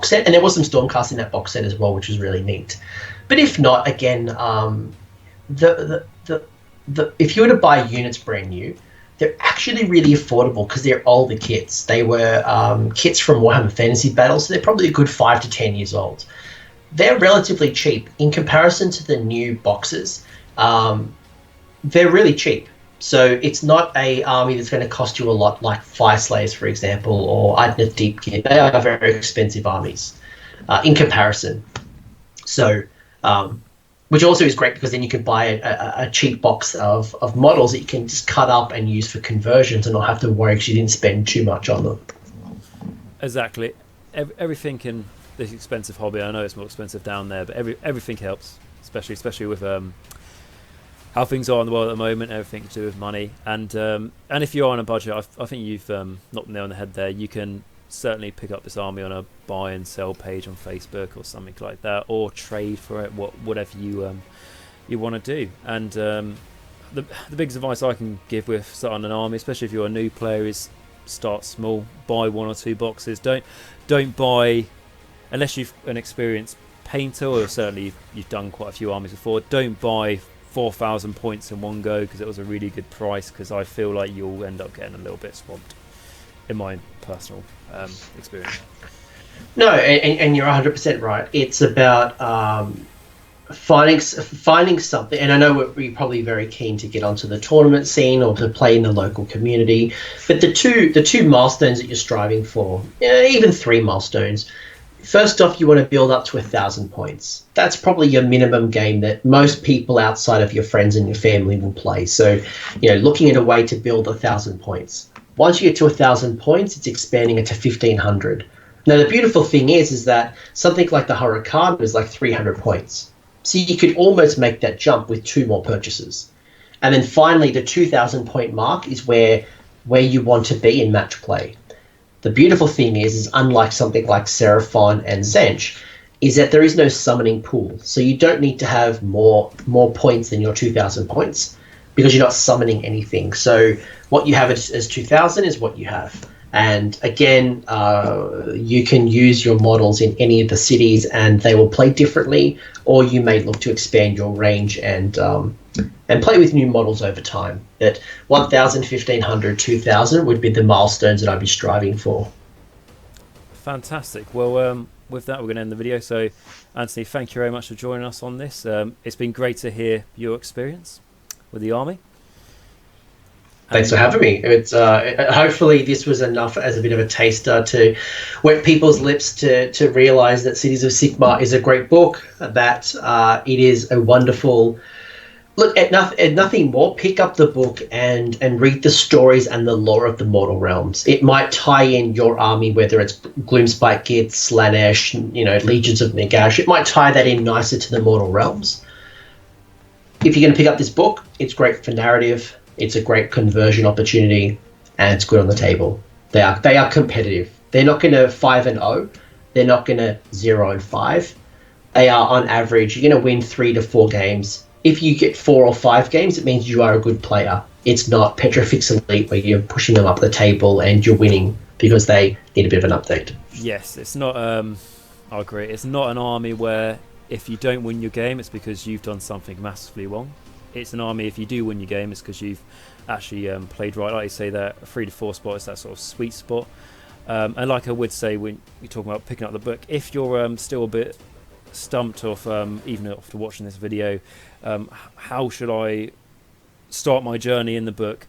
set, and there was some Stormcast in that box set as well, which was really neat. But if not, again, if you were to buy units brand new, they're actually really affordable because they're older kits. They were kits from Warhammer Fantasy Battles, so they're probably a good 5 to 10 years old. They're relatively cheap in comparison to the new boxes. They're really cheap. So it's not a army that's going to cost you a lot, like Fire Slayers, for example, or Idoneth Deepkin. They are very expensive armies in comparison. So, which also is great because then you can buy a cheap box of models that you can just cut up and use for conversions and not have to worry because you didn't spend too much on them. Exactly. Everything in this expensive hobby, I know it's more expensive down there, but everything helps, especially with how things are in the world at the moment, everything to do with money. And if you're on a budget, I think you've knocked the nail on the head there. You can certainly pick up this army on a buy and sell page on Facebook or something like that, or trade for it, whatever you want to do. And the biggest advice I can give with starting an army, especially if you're a new player, is start small. Buy 1 or 2 boxes. Don't buy, unless you've an experienced painter, or certainly you've done quite a few armies before. Don't buy 4,000 points in one go because it was a really good price, because I feel like you'll end up getting a little bit swamped, in my personal experience. No, and you're 100% right. It's about finding something, and I know we're probably very keen to get onto the tournament scene or to play in the local community, but the two milestones that you're striving for, even 3 milestones, first off, you want to build up to 1,000 points. That's probably your minimum game that most people outside of your friends and your family will play. So, looking at a way to build 1,000 points. Once you get to 1,000 points, it's expanding it to 1,500. Now, the beautiful thing is that something like the Hurricane is like 300 points. So you could almost make that jump with 2 more purchases. And then finally, the 2,000 point mark is where you want to be in match play. The beautiful thing is unlike something like Seraphon and Zench, is that there is no summoning pool. So you don't need to have more points than your 2,000 points because you're not summoning anything. So what you have as 2,000 is what you have. And again, you can use your models in any of the cities and they will play differently, or you may look to expand your range and play with new models over time. That 1,000, 1,500, 2,000 would be the milestones that I'd be striving for. Fantastic. Well, with that, we're going to end the video. So, Anthony, thank you very much for joining us on this. It's been great to hear your experience with the army. Thanks for having me. It's hopefully this was enough as a bit of a taster to wet people's lips to realise that Cities of Sigmar is a great book, that it is a wonderful... Look, at nothing more, pick up the book and read the stories and the lore of the Mortal Realms. It might tie in your army, whether it's Gloomspite Gith, Slaanesh, Legions of Nagash. It might tie that in nicer to the Mortal Realms. If you're going to pick up this book, it's great for narrative. It's a great conversion opportunity, and it's good on the table. They are competitive. They're not going to 5-0. They're not going to 0-5. They are on average. You're going to win 3 to 4 games. If you get 4 or 5 games, it means you are a good player. It's not Petrifix Elite where you're pushing them up the table and you're winning because they need a bit of an update. Yes, it's not. I agree. It's not an army where if you don't win your game, it's because you've done something massively wrong. It's an army, if you do win your game, it's because you've actually played right. Like you say, that 3 to 4 spot is that sort of sweet spot. And like I would say when you're talking about picking up the book, if you're still a bit stumped off, even after watching this video, how should I start my journey in the book?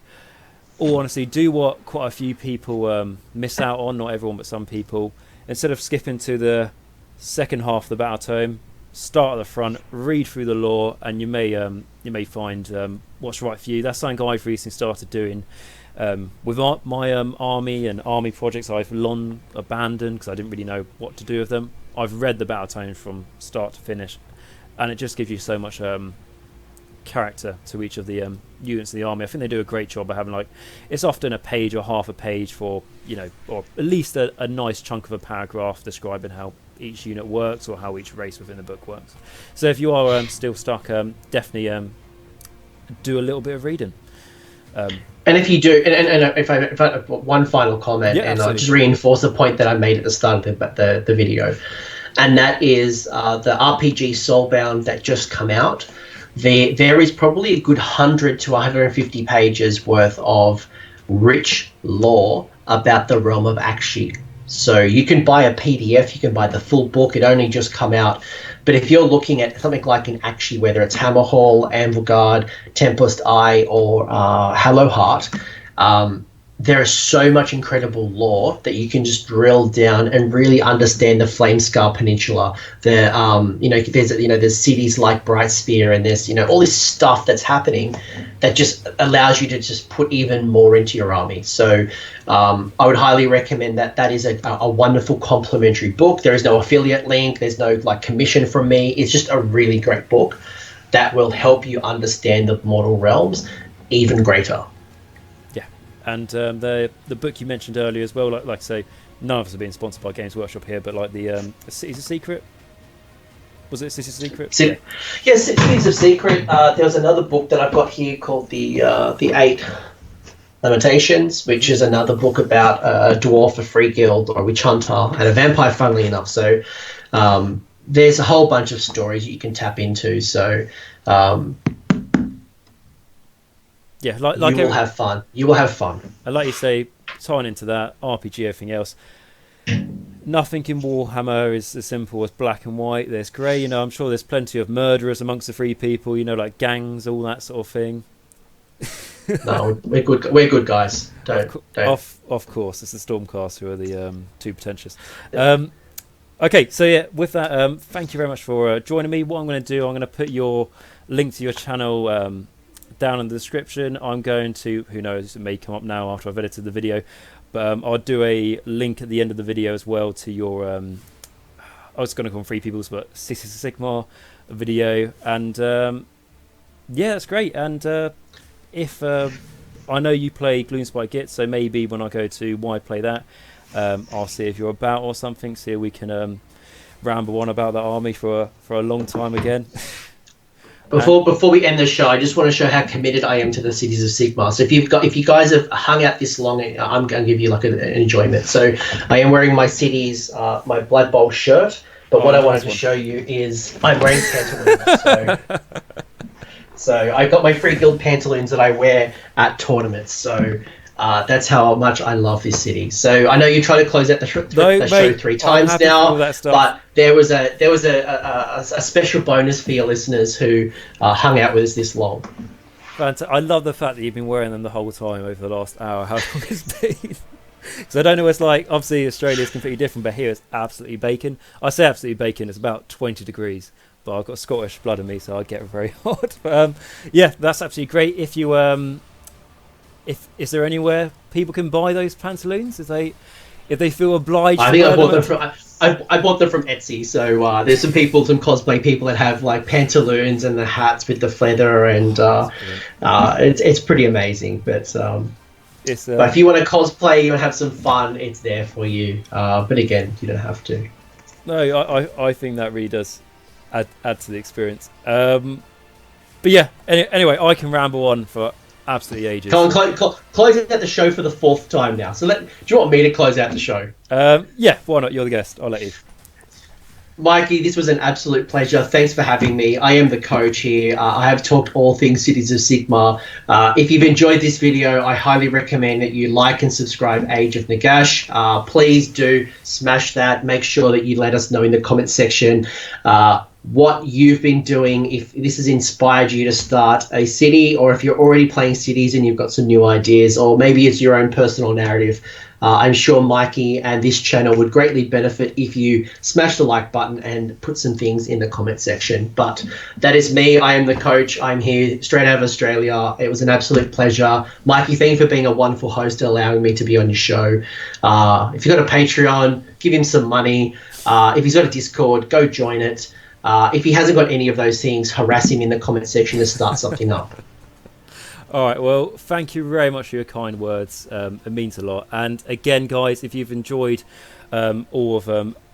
All honestly, do what quite a few people miss out on, not everyone, but some people. Instead of skipping to the second half of the battle tome, start at the front, read through the lore, and you may find what's right for you. That's something I've recently started doing with my army and army projects. I've long abandoned because I didn't really know what to do with them. I've read the battle tome from start to finish, and it just gives you so much character to each of the units of the army. I think they do a great job of having, it's often a page or half a page for, or at least a nice chunk of a paragraph describing how each unit works or how each race within the book works. So if you are still stuck, definitely do a little bit of reading. And if you do, and if I one final comment, yeah, and I'll just reinforce the point that I made at the start of the video, and that is the RPG Soulbound that just come out. There is probably a good 100 to 150 pages worth of rich lore about the realm of Akshi. So you can buy a PDF, you can buy the full book. It only just come out. But if you're looking at something like an Akshi, whether it's Hammerhall, Anvilgard, Tempest Eye, or Hallowheart, there is so much incredible lore that you can just drill down and really understand the Flamescar Peninsula. There's cities like Brightspear, and there's all this stuff that's happening that just allows you to just put even more into your army. So I would highly recommend that. That is a wonderful complimentary book. There is no affiliate link. There's no commission from me. It's just a really great book that will help you understand the Mortal Realms even greater. And the book you mentioned earlier as well, like I say, none of us are being sponsored by Games Workshop here, but the Cities of Secret, was it Cities of Secret? Yeah, Cities of Secret. There's another book that I've got here called the 8 Limitations, which is another book about a dwarf, a free guild, or a witch hunter, and a vampire, funnily enough. So there's a whole bunch of stories you can tap into. So yeah, you will have fun. You will have fun. And like you say, tying into that, RPG, everything else, nothing in Warhammer is as simple as black and white. There's grey, I'm sure there's plenty of murderers amongst the free people, like gangs, all that sort of thing. No, we're good guys. Don't. Of course, it's the Stormcast who are the too pretentious. Okay, so yeah, with that, thank you very much for joining me. What I'm going to do, I'm going to put your link to your channel down in the description. I'm going to, who knows, it may come up now after I've edited the video, but I'll do a link at the end of the video as well to your, I was going to call them Free Peoples, but Cities of Sigmar video, and yeah, that's great. And if I know you play Gloomspite Git, so maybe when I go to why play that, I'll see if you're about or something, see if we can ramble on about that army for a long time again. Before we end the show, I just want to show how committed I am to the Cities of Sigmar. So if you guys have hung out this long, I'm going to give you like an enjoyment. So I am wearing my Cities, my Blood Bowl shirt, but what I wanted to show you is I'm wearing pantaloons. So I've got my free guild pantaloons that I wear at tournaments. So that's how much I love this city. So I know you tried to close out the show 3 times now, but there was a special bonus for your listeners who hung out with us this long. I love the fact that you've been wearing them the whole time over the last hour. How long it's been? Because I don't know what it's like. Obviously, Australia is completely different, but here it's absolutely baking. I say absolutely baking. It's about 20 degrees. But I've got Scottish blood in me, so I get very hot. But yeah, that's absolutely great. If you is there anywhere people can buy those pantaloons if they feel obliged? I think I bought them from I bought them from Etsy. So there's some cosplay people that have like pantaloons and the hats with the feather, and it's pretty amazing. But but if you want to cosplay and have some fun, it's there for you. But again, you don't have to. No, I think that really does add to the experience. But yeah, anyway, I can ramble on for absolutely ages. Closing out the show for the 4th time now. So do you want me to close out the show? Yeah, why not? You're the guest. I'll let you. Mikey, this was an absolute pleasure. Thanks for having me. I am the coach here. I have talked all things Cities of Sigmar. If you've enjoyed this video, I highly recommend that you like and subscribe Age of Nagash. Please do smash that. Make sure that you let us know in the comment section what you've been doing, if this has inspired you to start a city, or if you're already playing cities and you've got some new ideas, or maybe it's your own personal narrative. I'm sure Mikey and this channel would greatly benefit if you smash the like button and put some things in the comment section. But that is me. I am the coach. I'm here straight out of Australia. It was an absolute pleasure. Mikey, thank you for being a wonderful host and allowing me to be on your show. If you've got a Patreon, give him some money. If he's got a Discord, go join it. If he hasn't got any of those things, harass him in the comment section to start something up. All right, well, thank you very much for your kind words. It means a lot. And again, guys, if you've enjoyed all of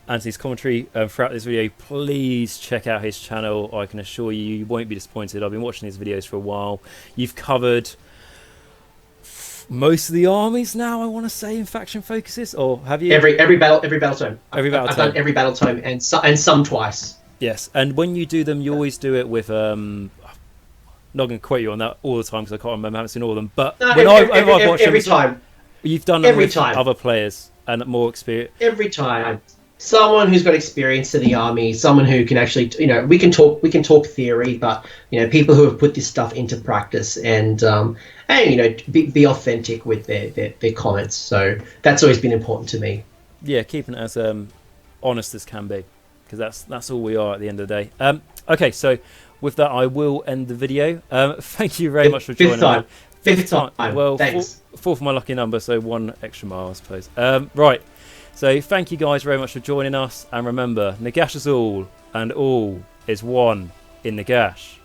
Antony's commentary throughout this video, please check out his channel. I can assure you, you won't be disappointed. I've been watching his videos for a while. You've covered most of the armies now, I want to say, in faction focuses, or have you? Every battle tome. Every battle I've tome. done every battle tome and some twice. Yes, and when you do them, you always do it with not going to quote you on that all the time because I can't remember, I haven't seen all of them. But no, when I've watched every them, time, you've done them with other players and more experience. Every time, someone who's got experience in the army, someone who can actually, we can talk theory, but people who have put this stuff into practice and be authentic with their comments. So that's always been important to me. Yeah, keeping it as honest as can be, because that's all we are at the end of the day. Okay, so with that, I will end the video. Thank you very much for joining me. Fifth time. Well, thanks. Fourth for my lucky number, so 1 extra mile, I suppose. Right. So thank you guys very much for joining us. And remember, Nagash is all, and all is one in Nagash.